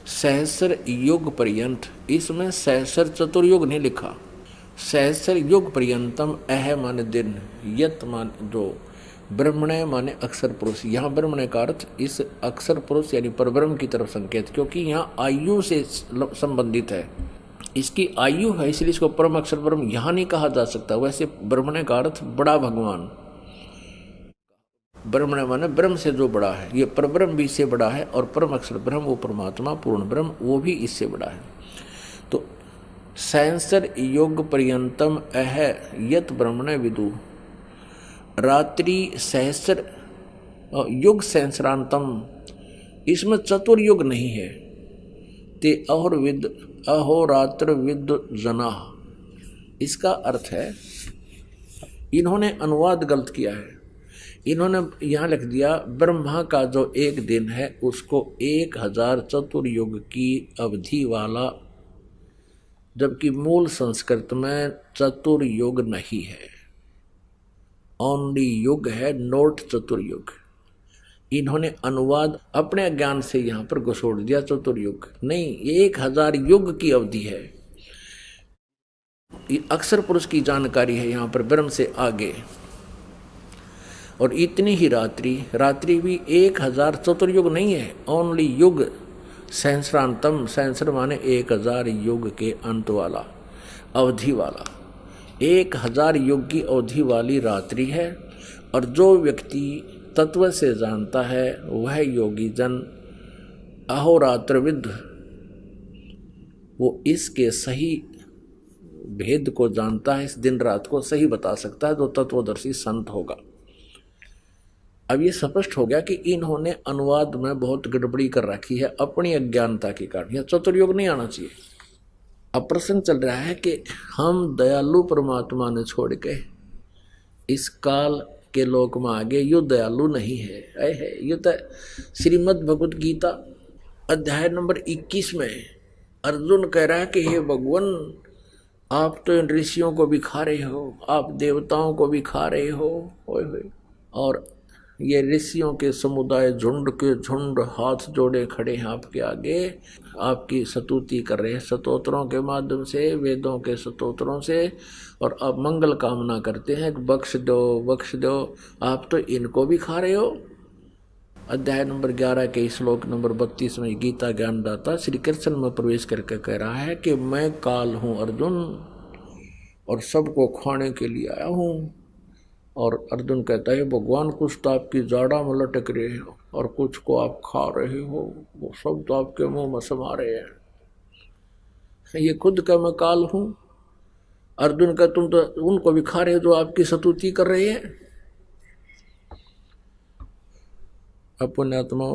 सहस्र युग पर्यंत, इसमें सहस्र चतुर्युग नहीं लिखा, सहस्र युग पर्यंतम, अह माने दिन, यत मान जो, ब्रह्मण्य माने अक्षर पुरुष। यहाँ ब्रह्मण्य का अर्थ इस अक्षर पुरुष यानी परब्रह्म की तरफ संकेत, क्योंकि यहाँ आयु से संबंधित है, इसकी आयु है, इसलिए इसको परम अक्षर ब्रह्म यहाँ नहीं कहा जा सकता। वैसे ब्रह्मण्य का अर्थ बड़ा भगवान, ब्रह्मण्य माने ब्रह्म से जो बड़ा है, ये परब्रह्म भी इससे बड़ा है, और परम अक्षर ब्रह्म वो परमात्मा पूर्ण ब्रह्म, वो भी इससे बड़ा है। तो सहस्र योग पर्यंतम अह यत ब्रह्मण्य विदु, रात्रि सहस्र युग सहस्रांतम, इसमें चतुर्युग नहीं है। ते अहोरात्र विद जना, इसका अर्थ है, इन्होंने अनुवाद गलत किया है। इन्होंने यहाँ लिख दिया ब्रह्मा का जो एक दिन है उसको 1000 चतुर्युग की अवधि वाला, जबकि मूल संस्कृत में चतुर्युग नहीं है, ओनली युग है, नोट चतुर्युग। इन्होंने अनुवाद अपने ज्ञान से यहाँ पर घुसोड़ दिया, चतुर्युग नहीं, 1000 युग की अवधि है। अक्षर पुरुष की जानकारी है यहाँ पर ब्रह्म से आगे। और इतनी ही रात्रि भी 1000 चतुर्युग नहीं है, ओनली युग, सहस्रांतम, सहस्र माने 1000 युग के अंत वाला, अवधि वाला, 1000 युग की अवधि वाली रात्रि है। और जो व्यक्ति तत्व से जानता है वह योगी जन अहोरात्रविद, वो इसके सही भेद को जानता है, इस दिन रात को सही बता सकता है, जो तत्वदर्शी संत होगा। अब ये स्पष्ट हो गया कि इन्होंने अनुवाद में बहुत गड़बड़ी कर रखी है अपनी अज्ञानता के कारण। यह चतुर्युग नहीं आना चाहिए। अब प्रश्न चल रहा है कि हम दयालु परमात्मा ने छोड़ के इस काल के लोक में आगे यो दयालु नहीं है। ये तो श्रीमद् भगवत गीता अध्याय नंबर 21 में अर्जुन कह रहा है कि हे भगवान, आप तो इन ऋषियों को भी खा रहे हो, आप देवताओं को भी खा रहे हो, और ये ऋषियों के समुदाय झुंड के झुंड हाथ जोड़े खड़े हैं आपके आगे, आपकी स्तुति कर रहे हैं स्तोत्रों के माध्यम से, वेदों के स्तोत्रों से, और आप मंगल कामना करते हैं कि बख्श दो बख्श दो, आप तो इनको भी खा रहे हो। अध्याय नंबर 11 के श्लोक नंबर 32 में गीता ज्ञानदाता श्री कृष्ण में प्रवेश करके कह रहा है कि मैं काल हूँ अर्जुन, और सबको खाने के लिए आया हूँ। और अर्जुन कहता है भगवान, कुछ तो आपकी जाड़ा में लटक रहे हो और कुछ को आप खा रहे हो, वो सब तो आपके मुंह में समा रहे हैं। ये खुद का मैं काल हूँ। अर्जुन का तुम तो उनको भी खा रहे हो जो आपकी स्तुति कर रहे हैं। पुण्यात्मा,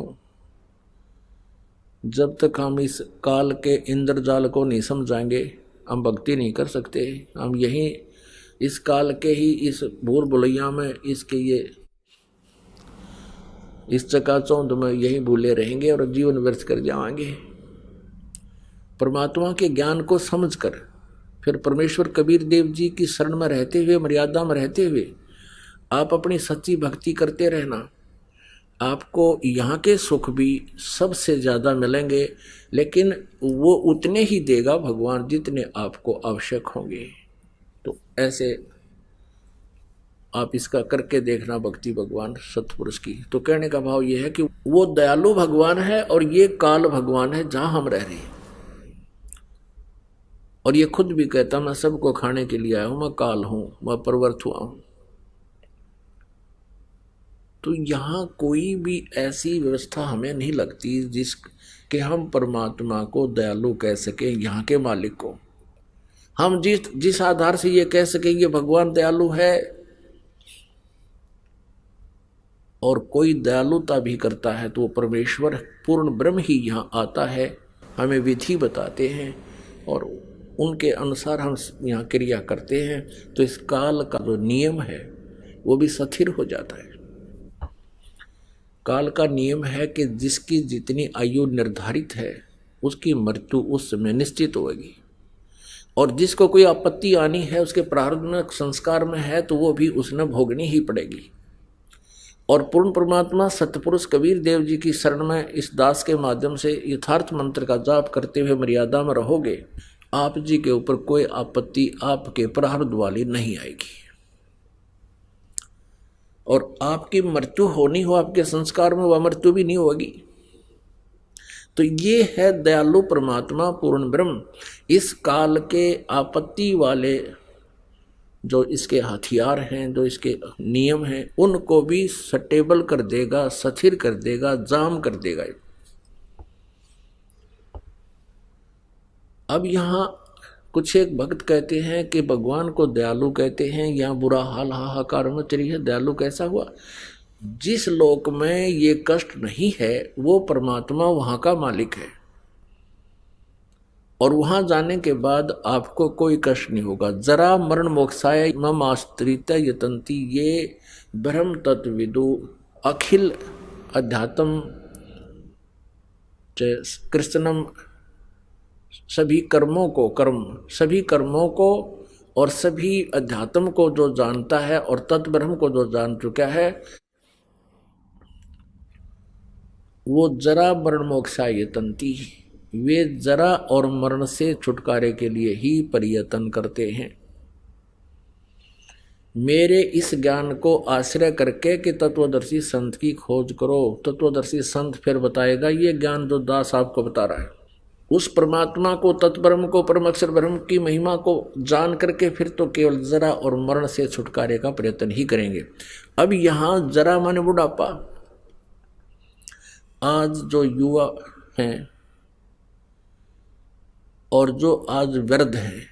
जब तक हम इस काल के इंद्रजाल को नहीं समझाएंगे हम भक्ति नहीं कर सकते। हम यहीं इस काल के ही इस भूल भुलैया में, इसके ये इस चकाचौंध में यही भूले रहेंगे और जीवन व्यर्थ कर जाएंगे। परमात्मा के ज्ञान को समझकर फिर परमेश्वर कबीर देव जी की शरण में रहते हुए, मर्यादा में रहते हुए आप अपनी सच्ची भक्ति करते रहना। आपको यहाँ के सुख भी सबसे ज़्यादा मिलेंगे, लेकिन वो उतने ही देगा भगवान जितने आपको आवश्यक होंगे। तो ऐसे आप इसका करके देखना भक्ति भगवान सतपुरुष की। तो कहने का भाव ये है कि वो दयालु भगवान है और ये काल भगवान है जहां हम रह रहे हैं। और ये खुद भी कहता मैं सबको खाने के लिए आया हूं, मैं काल हूं, मैं प्रवृत्त हुआ हूं। तो यहाँ कोई भी ऐसी व्यवस्था हमें नहीं लगती जिसके हम परमात्मा को दयालु कह सके, यहाँ के मालिक को। हम जिस आधार से ये कह सके ये भगवान दयालु है, और कोई दयालुता भी करता है तो वो परमेश्वर पूर्ण ब्रह्म ही यहाँ आता है, हमें विधि बताते हैं और उनके अनुसार हम यहाँ क्रिया करते हैं। तो इस काल का जो नियम है वो भी स्थिर हो जाता है। काल का नियम है कि जिसकी जितनी आयु निर्धारित है उसकी मृत्यु उस समय निश्चित होगी, और जिसको कोई आपत्ति आनी है उसके प्रारब्ध में, संस्कार में है, तो वो भी उसने भोगनी ही पड़ेगी। और पूर्ण परमात्मा सतपुरुष कबीर देव जी की शरण में इस दास के माध्यम से यथार्थ मंत्र का जाप करते हुए मर्यादा में रहोगे, आप जी के ऊपर कोई आपत्ति आपके प्रारब्ध वाली नहीं आएगी। और आपकी मृत्यु होनी हो आपके संस्कार में, वह मृत्यु भी नहीं होगी। तो ये है दयालु परमात्मा पूर्ण ब्रह्म। इस काल के आपत्ति वाले जो इसके हथियार हैं, जो इसके नियम हैं, उनको भी स्टेबल कर देगा, स्थिर कर देगा, जाम कर देगा। अब यहाँ कुछ एक भक्त कहते हैं कि भगवान को दयालु कहते हैं, यहाँ बुरा हाल हाहाकार मच रही है, दयालु कैसा हुआ? जिस लोक में ये कष्ट नहीं है वो परमात्मा वहां का मालिक है, और वहां जाने के बाद आपको कोई कष्ट नहीं होगा। जरा मरण मोक्षाय मम आश्रित यतंती, ये ब्रह्म तत्विदु अखिल अध्यात्म कृष्णम, सभी कर्मों को और सभी अध्यात्म को जो जानता है और तत्ब्रह्म को जो जान चुका है, वो जरा मरण मोक्षाय यतंती, वे जरा और मरण से छुटकारे के लिए ही प्रयत्न करते हैं। मेरे इस ज्ञान को आश्रय करके कि तत्वदर्शी संत की खोज करो। तत्वदर्शी संत फिर बताएगा ये ज्ञान जो दास आपको बता रहा है, उस परमात्मा को, तत्ब्रह्म को, परम अक्षर ब्रह्म की महिमा को जान करके फिर तो केवल जरा और मरण से छुटकारे का प्रयत्न ही करेंगे। अब यहां जरा माने बुढ़ापा। आज जो युवा हैं और जो आज वृद्ध हैं,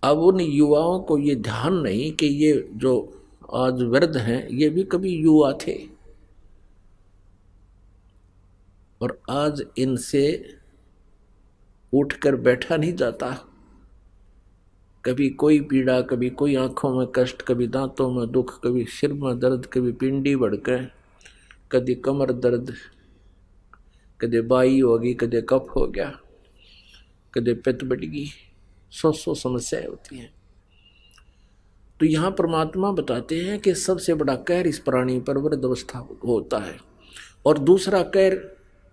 अब उन युवाओं को ये ध्यान नहीं कि ये जो आज वृद्ध हैं ये भी कभी युवा थे, और आज इनसे उठकर बैठा नहीं जाता। कभी कोई पीड़ा, कभी कोई आंखों में कष्ट, कभी दांतों में दुख, कभी सिर में दर्द, कभी पिंडी भड़के, कभी कमर दर्द, कभी बाई होगी, कभी कफ हो गया, कभी पित्त बढ़ गई, सौ समस्याएं होती हैं। तो यहाँ परमात्मा बताते हैं कि सबसे बड़ा कहर इस प्राणी पर वृद्ध अवस्था होता है, और दूसरा कहर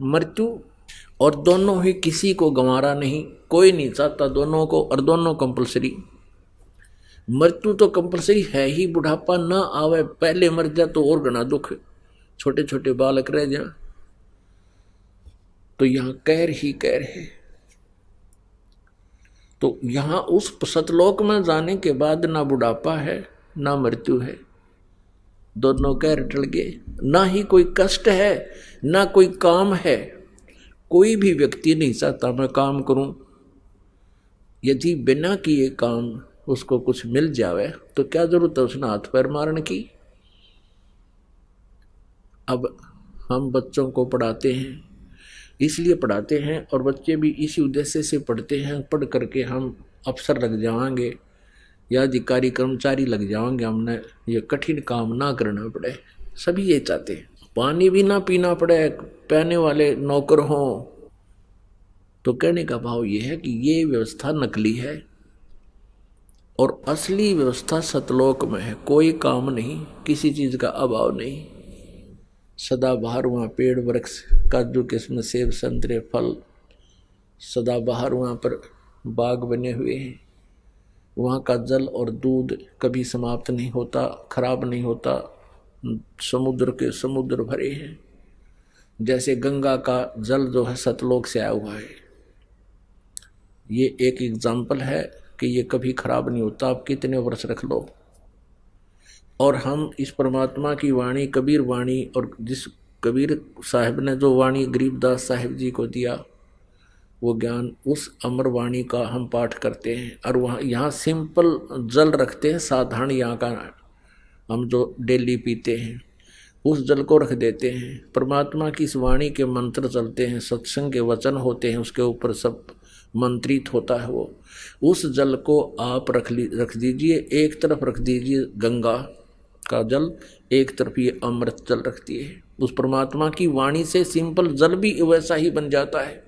मृत्यु, और दोनों ही किसी को गंवारा नहीं, कोई नहीं चाहता दोनों को, और दोनों कंपलसरी। मृत्यु तो कंपलसरी है ही, बुढ़ापा ना आवे पहले मर जा तो और घना दुख, छोटे छोटे बालक रह जा, तो यहाँ कहर ही कहर है। तो यहाँ उस सतलोक में जाने के बाद ना बुढ़ापा है ना मृत्यु है, दोनों कहर टल गए। ना ही कोई कष्ट है ना कोई काम है। कोई भी व्यक्ति नहीं चाहता मैं काम करूं, यदि बिना किए काम उसको कुछ मिल जावे तो क्या जरूरत है उसने हाथ पैर मारने की। अब हम बच्चों को पढ़ाते हैं, इसलिए पढ़ाते हैं, और बच्चे भी इसी उद्देश्य से पढ़ते हैं, पढ़ करके हम अफसर लग जाएंगे या अधिकारी कर्मचारी लग जाएंगे, हमने ये कठिन काम ना करना पड़े। सभी ये चाहते हैं, पानी भी ना पीना पड़े, पहने वाले नौकर हों। तो कहने का भाव ये है कि ये व्यवस्था नकली है और असली व्यवस्था सतलोक में है। कोई काम नहीं, किसी चीज का अभाव नहीं, सदा बाहर वहाँ पेड़ वृक्ष, काजू किस्म, सेब संतरे फल, सदा बाहर वहाँ पर बाग बने हुए हैं। वहाँ का जल और दूध कभी समाप्त नहीं होता, खराब नहीं होता। समुद्र के समुद्र भरे हैं, जैसे गंगा का जल जो है सतलोक से आया हुआ है। ये एक एग्जाम्पल है कि ये कभी खराब नहीं होता, आप कितने वर्ष रख लो। और हम इस परमात्मा की वाणी, कबीर वाणी, और जिस कबीर साहिब ने जो वाणी गरीबदास साहिब जी को दिया, वो ज्ञान, उस अमर वाणी का हम पाठ करते हैं। और वहाँ यहाँ सिंपल जल रखते हैं, साधारण यहाँ का हम जो डेली पीते हैं उस जल को रख देते हैं। परमात्मा की इस वाणी के मंत्र चलते हैं, सत्संग के वचन होते हैं, उसके ऊपर सब मंत्रित होता है। वो उस जल को आप रख दीजिए, एक तरफ रख दीजिए गंगा का जल, एक तरफ ये अमृत जल रखती है। उस परमात्मा की वाणी से सिंपल जल भी वैसा ही बन जाता है।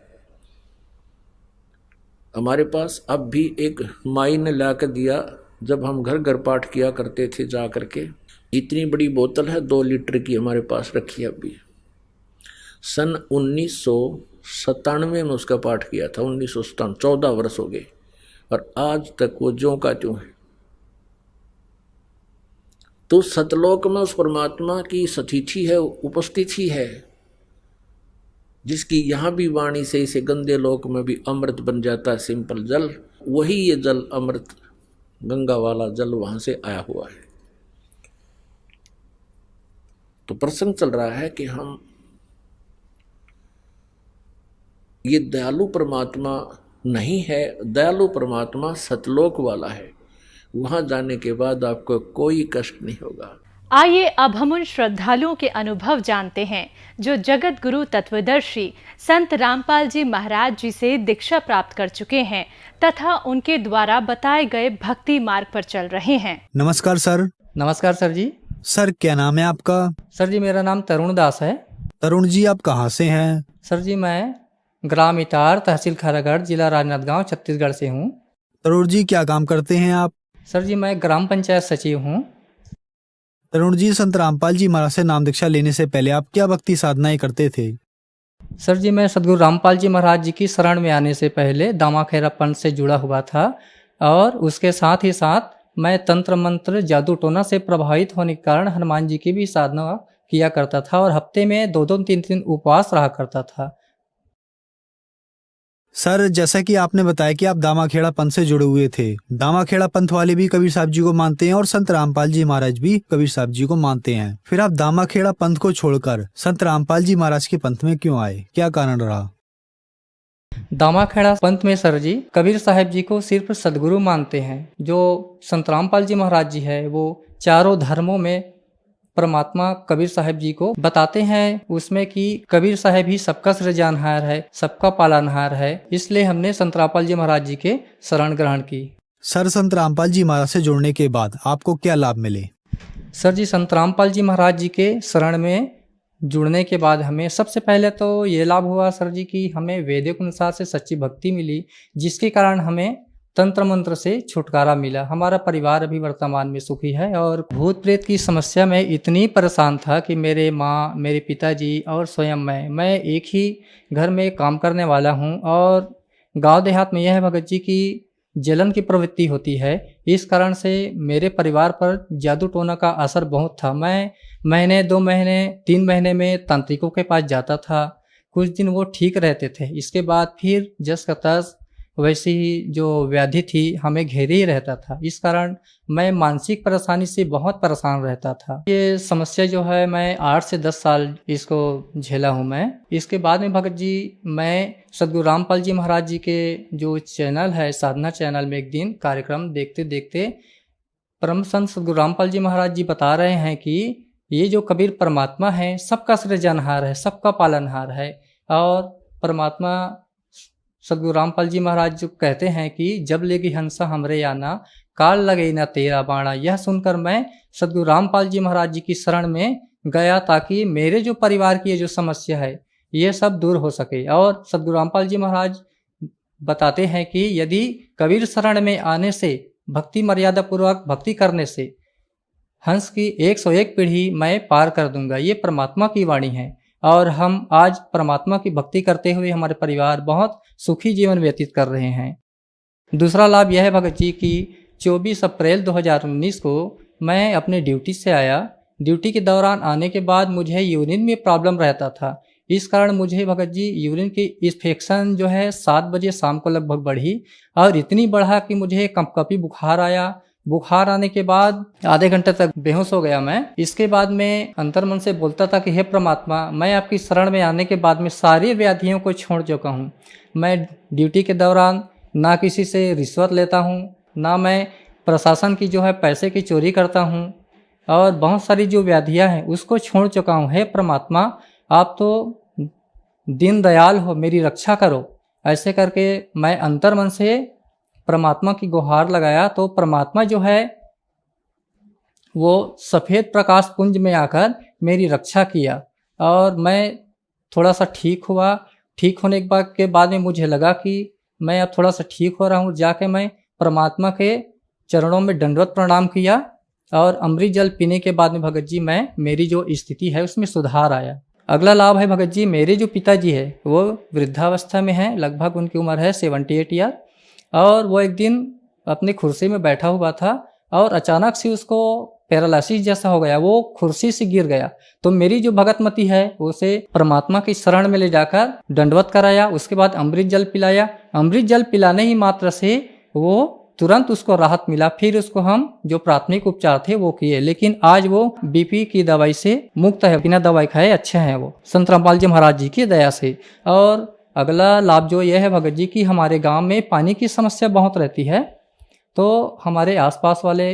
हमारे पास अब भी एक माई ने ला कर दिया, जब हम घर घर पाठ किया करते थे जा करके, इतनी बड़ी बोतल है 2 लीटर की हमारे पास रखी है अभी। सन 1997 में उसका पाठ किया था, 1997, 14 वर्ष हो गए, और आज तक वो ज्यों का त्यों है। तो सतलोक में उस परमात्मा की सतिथि है, उपस्थिति है, जिसकी यहाँ भी वाणी से इसे गंदे लोक में भी अमृत बन जाता है, सिंपल जल। वही ये जल अमृत गंगा वाला जल वहां से आया हुआ है। तो प्रसंग चल रहा है कि हम ये दयालु परमात्मा नहीं है, दयालु परमात्मा सतलोक वाला है। वहां जाने के बाद आपको कोई कष्ट नहीं होगा। आइए अब हम उन श्रद्धालुओं के अनुभव जानते हैं जो जगत गुरु तत्वदर्शी संत रामपाल जी महाराज जी से दीक्षा प्राप्त कर चुके हैं तथा उनके द्वारा बताए गए भक्ति मार्ग पर चल रहे हैं। नमस्कार सर। नमस्कार सर जी। सर क्या नाम है आपका? सर जी मेरा नाम तरुण दास है। तरुण जी आप कहाँ से हैं? सर जी मैं ग्राम इटार, तहसील खैरागढ़, जिला राजनांदगांव, छत्तीसगढ़ से हूँ। तरुण जी क्या काम करते हैं आप? सर जी मैं ग्राम पंचायत सचिव हूँ। तरुण जी संत रामपाल जी महाराज से नाम दीक्षा लेने से पहले आप क्या भक्ति साधनाएं करते थे? सर जी मैं सदगुरु रामपाल जी महाराज जी की शरण में आने से पहले दामाखेड़ा पंथ से जुड़ा हुआ था और उसके साथ ही साथ मैं तंत्र मंत्र जादू टोना से प्रभावित होने के कारण हनुमान जी की भी साधना किया करता था और हफ्ते में 2-2 3-3 उपवास रहा करता था। सर जैसा कि आपने बताया कि आप दामाखेड़ा पंथ से जुड़े हुए थे, दामाखेड़ा पंथ वाले भी कबीर साहब जी को मानते हैं और संत रामपाल जी महाराज भी कबीर साहब जी को मानते हैं। फिर आप दामाखेड़ा पंथ को छोड़कर संत रामपाल जी महाराज के पंथ में क्यों आए, क्या कारण रहा? दामाखेड़ा पंथ में सर जी कबीर साहब जी को सिर्फ सदगुरु मानते हैं। जो संत रामपाल जी महाराज जी है वो चारों धर्मों में परमात्मा कबीर साहब जी को बताते हैं, उसमें कि कबीर साहब ही सबका सृजनहार है, सबका पालनहार है। इसलिए हमने संत रामपाल जी महाराज जी के शरण ग्रहण की। सर संत रामपाल जी महाराज से जुड़ने के बाद आपको क्या लाभ मिले? सर जी संत रामपाल जी महाराज जी के शरण में जुड़ने के बाद हमें सबसे पहले तो ये लाभ हुआ सर जी कि हमें वैदिक अनुसार से सच्ची भक्ति मिली, जिसके कारण हमें तंत्र मंत्र से छुटकारा मिला। हमारा परिवार अभी वर्तमान में सुखी है और भूत प्रेत की समस्या में इतनी परेशान था कि मेरे माँ, मेरे पिताजी और स्वयं मैं एक ही घर में काम करने वाला हूँ और गांव देहात में यह है भगत जी की जलन की प्रवृत्ति होती है। इस कारण से मेरे परिवार पर जादू टोना का असर बहुत था। मैं महीने 2 महीने 3 महीने में तांत्रिकों के पास जाता था, कुछ दिन वो ठीक रहते थे, इसके बाद फिर जस का तस वैसी ही जो व्याधि थी हमें घेरे ही रहता था। इस कारण मैं मानसिक परेशानी से बहुत परेशान रहता था। ये समस्या जो है मैं 8 से 10 साल इसको झेला हूँ मैं। इसके बाद में भगत जी मैं सदगुरु रामपाल जी महाराज जी के जो चैनल है साधना चैनल में एक दिन कार्यक्रम देखते देखते परम संत सदगुरु रामपाल जी महाराज जी बता रहे हैं कि ये जो कबीर परमात्मा है सबका सृजनहार है, सबका पालनहार है। और परमात्मा सदगुरु रामपाल जी महाराज जो कहते हैं कि जब लेगी हंसा हमरे आना, काल लगे ना तेरा बाणा। यह सुनकर मैं सदगुरु रामपाल जी महाराज जी की शरण में गया ताकि मेरे जो परिवार की जो समस्या है ये सब दूर हो सके। और सदगुरु रामपाल जी महाराज बताते हैं कि यदि कबीर शरण में आने से, भक्ति मर्यादा पूर्वक भक्ति करने से हंस की 101 पीढ़ी मैं पार कर दूंगा। ये परमात्मा की वाणी है और हम आज परमात्मा की भक्ति करते हुए हमारे परिवार बहुत सुखी जीवन व्यतीत कर रहे हैं। दूसरा लाभ यह है भगत जी की 24 अप्रैल 2019 को मैं अपने ड्यूटी से आया। ड्यूटी के दौरान आने के बाद मुझे यूरिन में प्रॉब्लम रहता था। इस कारण मुझे भगत जी यूरिन की इन्फेक्शन जो है 7 बजे शाम को लगभग बढ़ी और इतनी बढ़ा कि मुझे कंपकपी बुखार आया। बुखार आने के बाद आधे घंटे तक बेहोश हो गया मैं। इसके बाद में अंतर्मन से बोलता था कि हे परमात्मा, मैं आपकी शरण में आने के बाद में सारी व्याधियों को छोड़ चुका हूँ। मैं ड्यूटी के दौरान ना किसी से रिश्वत लेता हूँ, ना मैं प्रशासन की जो है पैसे की चोरी करता हूँ और बहुत सारी जो व्याधियाँ हैं उसको छोड़ चुका हूँ। हे परमात्मा, आप तो दीन दयाल हो, मेरी रक्षा करो। ऐसे करके मैं अंतर्मन से परमात्मा की गुहार लगाया तो परमात्मा जो है वो सफ़ेद प्रकाश पुंज में आकर मेरी रक्षा किया और मैं थोड़ा सा ठीक हुआ। ठीक होने के बाद में मुझे लगा कि मैं अब थोड़ा सा ठीक हो रहा हूँ। जाके मैं परमात्मा के चरणों में दंडवत प्रणाम किया और अमृत जल पीने के बाद में भगत जी मेरी जो स्थिति है उसमें सुधार आया। अगला लाभ है भगत जी, मेरे जो पिताजी है वो वृद्धावस्था में हैं, लगभग उनकी उम्र है 78 ईयर। और वो एक दिन अपनी कुर्सी में बैठा हुआ था और अचानक से उसको पैरालिसिस जैसा हो गया, वो कुर्सी से गिर गया। तो मेरी जो भगतमती है उसे परमात्मा की शरण में ले जाकर दंडवत कराया, उसके बाद अमृत जल पिलाया। अमृत जल पिलाने ही मात्र से वो तुरंत उसको राहत मिला। फिर उसको हम जो प्राथमिक उपचार थे वो किए, लेकिन आज वो बीपी की दवाई से मुक्त है, बिना दवाई खाए अच्छे हैं वो संत रामपाल जी महाराज जी की दया से। और अगला लाभ जो यह है भगत जी की हमारे गांव में पानी की समस्या बहुत रहती है। तो हमारे आसपास वाले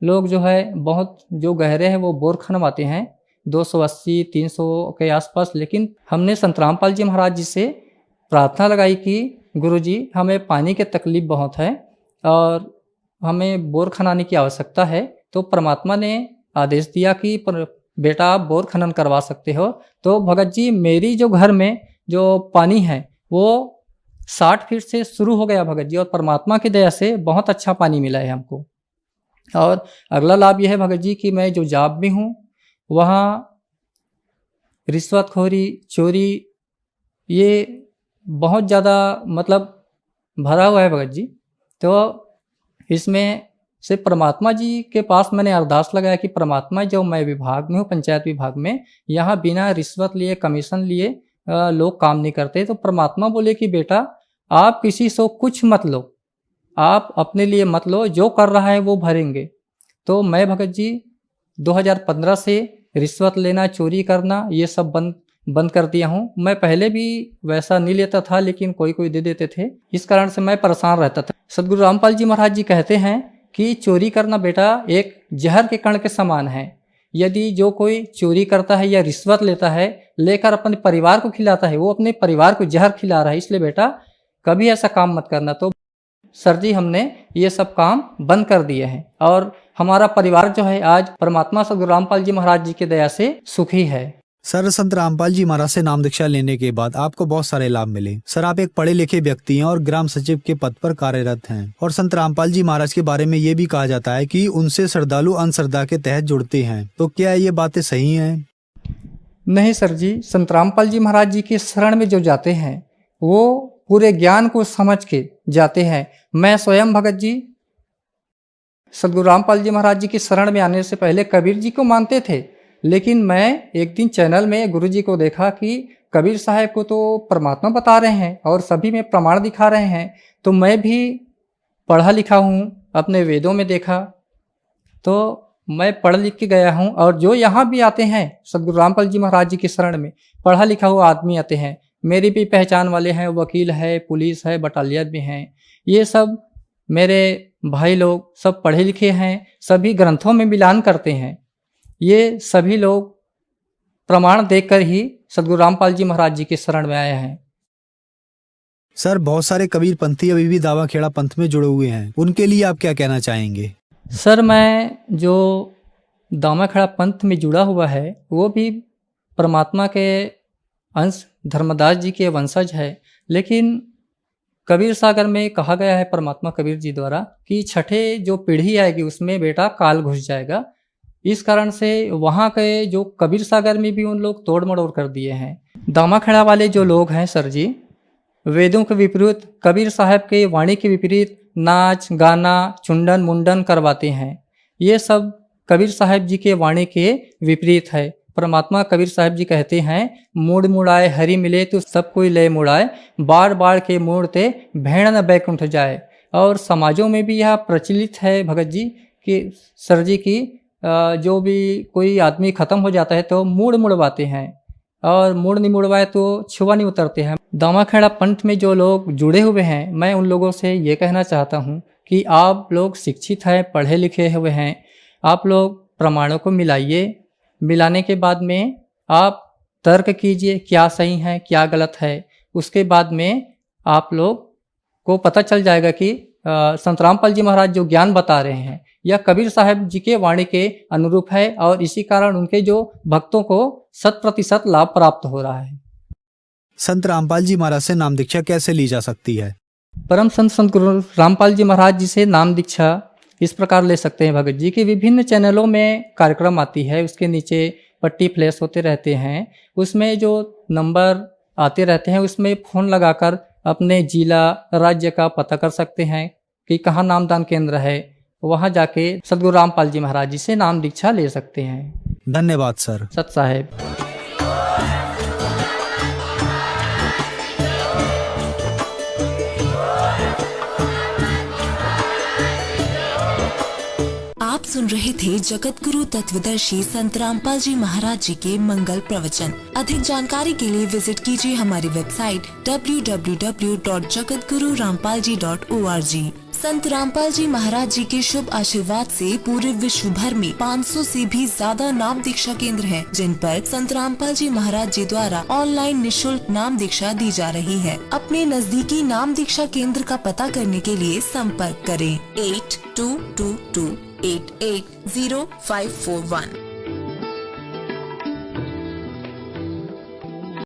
लोग जो है बहुत जो गहरे हैं वो बोर खनवाते हैं 280-300 के आसपास। लेकिन हमने संत रामपाल जी महाराज जी से प्रार्थना लगाई कि गुरुजी हमें पानी की तकलीफ बहुत है और हमें बोर खनाने की आवश्यकता है। तो परमात्मा ने आदेश दिया कि बेटा आप बोर खनन करवा सकते हो। तो भगत जी मेरी जो घर में जो पानी है वो 60 फीट से शुरू हो गया भगत जी, और परमात्मा की दया से बहुत अच्छा पानी मिला है हमको। और अगला लाभ यह है भगत जी कि मैं जो जॉब में हूँ वहाँ रिश्वतखोरी, चोरी ये बहुत ज़्यादा मतलब भरा हुआ है भगत जी। तो इसमें से परमात्मा जी के पास मैंने अरदास लगाया कि परमात्मा जो मैं विभाग में हूँ, पंचायत विभाग में, यहाँ बिना रिश्वत लिए, कमीशन लिए लोग काम नहीं करते। तो परमात्मा बोले कि बेटा आप किसी से कुछ मत लो, आप अपने लिए मत लो, जो कर रहा है वो भरेंगे। तो मैं भगत जी 2015 से रिश्वत लेना, चोरी करना ये सब बंद कर दिया हूँ। मैं पहले भी वैसा नहीं लेता था, लेकिन कोई कोई दे देते थे, इस कारण से मैं परेशान रहता था। सदगुरु रामपाल जी महाराज जी कहते हैं कि चोरी करना बेटा एक जहर के कण के समान है। यदि जो कोई चोरी करता है या रिश्वत लेता है, लेकर अपने परिवार को खिलाता है, वो अपने परिवार को जहर खिला रहा है। इसलिए बेटा कभी ऐसा काम मत करना। तो सर जी हमने ये सब काम बंद कर दिए हैं और हमारा परिवार जो है आज परमात्मा सदगुरु रामपाल जी महाराज जी की दया से सुखी है। सर, संत रामपाल जी महाराज से नाम दीक्षा लेने के बाद आपको बहुत सारे लाभ मिले। सर, आप एक पढ़े लिखे व्यक्ति हैं और ग्राम सचिव के पद पर कार्यरत हैं। और संत रामपाल जी महाराज के बारे में ये भी कहा जाता है कि उनसे श्रद्धालु अंधश्रद्धा के तहत जुड़ते हैं। तो क्या ये बातें सही हैं? नहीं सर जी, संत रामपाल जी महाराज जी के शरण में जो जाते हैं वो पूरे ज्ञान को समझ के जाते हैं। मैं स्वयं भगत जी सदगुरु रामपाल जी महाराज जी की शरण में आने से पहले कबीर जी को मानते थे, लेकिन मैं एक दिन चैनल में गुरु जी को देखा कि कबीर साहब को तो परमात्मा बता रहे हैं और सभी में प्रमाण दिखा रहे हैं। तो मैं भी पढ़ा लिखा हूँ, अपने वेदों में देखा, तो मैं पढ़ लिख के गया हूँ। और जो यहाँ भी आते हैं सदगुरु रामपाल जी महाराज जी की शरण में, पढ़ा लिखा हुआ आदमी आते हैं। मेरी भी पहचान वाले हैं, वकील है, पुलिस है, बटालियन भी हैं। ये सब मेरे भाई लोग सब पढ़े लिखे हैं, सभी ग्रंथों में मिलान करते हैं। ये सभी लोग प्रमाण देखकर ही सदगुरु रामपाल जी महाराज जी के शरण में आए हैं। सर, बहुत सारे कबीर पंथी अभी भी दावा खेड़ा पंथ में जुड़े हुए हैं, उनके लिए आप क्या कहना चाहेंगे? सर, मैं जो दामा खेड़ा पंथ में जुड़ा हुआ है वो भी परमात्मा के अंश धर्मदास जी के वंशज है। लेकिन कबीर सागर में कहा गया है परमात्मा कबीर जी द्वारा कि छठे जो पीढ़ी आएगी उसमें बेटा काल घुस जाएगा। इस कारण से वहाँ के जो कबीर सागर में भी उन लोग तोड़ मड़ोड़ कर दिए हैं। दामा खेड़ा वाले जो लोग हैं सर जी, वेदों के विपरीत, कबीर साहब के वाणी के विपरीत नाच गाना, चुंडन मुंडन करवाते हैं। ये सब कबीर साहब जी के वाणी के विपरीत है। परमात्मा कबीर साहब जी कहते हैं, मूड मुड़ाए हरि मिले तो सब कोई लय मुड़ाए, बार बार के मूड़ते भेड़ न बैकुंठ जाए। और समाजों में भी यह प्रचलित है भगत जी कि सर जी की जो भी कोई आदमी खत्म हो जाता है तो मूड मुड़वाते हैं, और मूड नहीं मुड़वाए तो छुआ नहीं उतरते हैं। दामा खेड़ा पंथ में जो लोग जुड़े हुए हैं, मैं उन लोगों से ये कहना चाहता हूँ कि आप लोग शिक्षित हैं, पढ़े लिखे हुए हैं, आप लोग प्रमाणों को मिलाइए। मिलाने के बाद में आप तर्क कीजिए क्या सही है क्या गलत है। उसके बाद में आप लोग को पता चल जाएगा कि संत रामपाल जी महाराज जो ज्ञान बता रहे हैं यह कबीर साहब जी के वाणी के अनुरूप है, और इसी कारण उनके जो भक्तों को 100% लाभ प्राप्त हो रहा है। संत रामपाल जी महाराज से नाम दीक्षा कैसे ली जा सकती है? परम संत गुरु रामपाल जी महाराज जी से नाम दीक्षा इस प्रकार ले सकते हैं भगत जी कि विभिन्न चैनलों में कार्यक्रम आती है, उसके नीचे पट्टी फ्लैश होते रहते हैं, उसमें जो नंबर आते रहते हैं उसमें फ़ोन लगाकर अपने जिला राज्य का पता कर सकते हैं कि कहाँ नामदान केंद्र है। वहाँ जाके सदगुरु रामपाल जी महाराज जी से नाम दीक्षा ले सकते हैं। धन्यवाद सर। सत साहेब। आप सुन रहे थे जगत गुरु तत्वदर्शी संत रामपाल जी महाराज जी के मंगल प्रवचन। अधिक जानकारी के लिए विजिट कीजिए हमारी वेबसाइट www.jagatgururampalji.org। संत रामपाल जी महाराज जी के शुभ आशीर्वाद से पूरे विश्व भर में 500 से भी ज्यादा नाम दीक्षा केंद्र हैं, जिन पर संत रामपाल जी महाराज जी द्वारा ऑनलाइन निशुल्क नाम दीक्षा दी जा रही है। अपने नजदीकी नाम दीक्षा केंद्र का पता करने के लिए संपर्क करें 8222880541।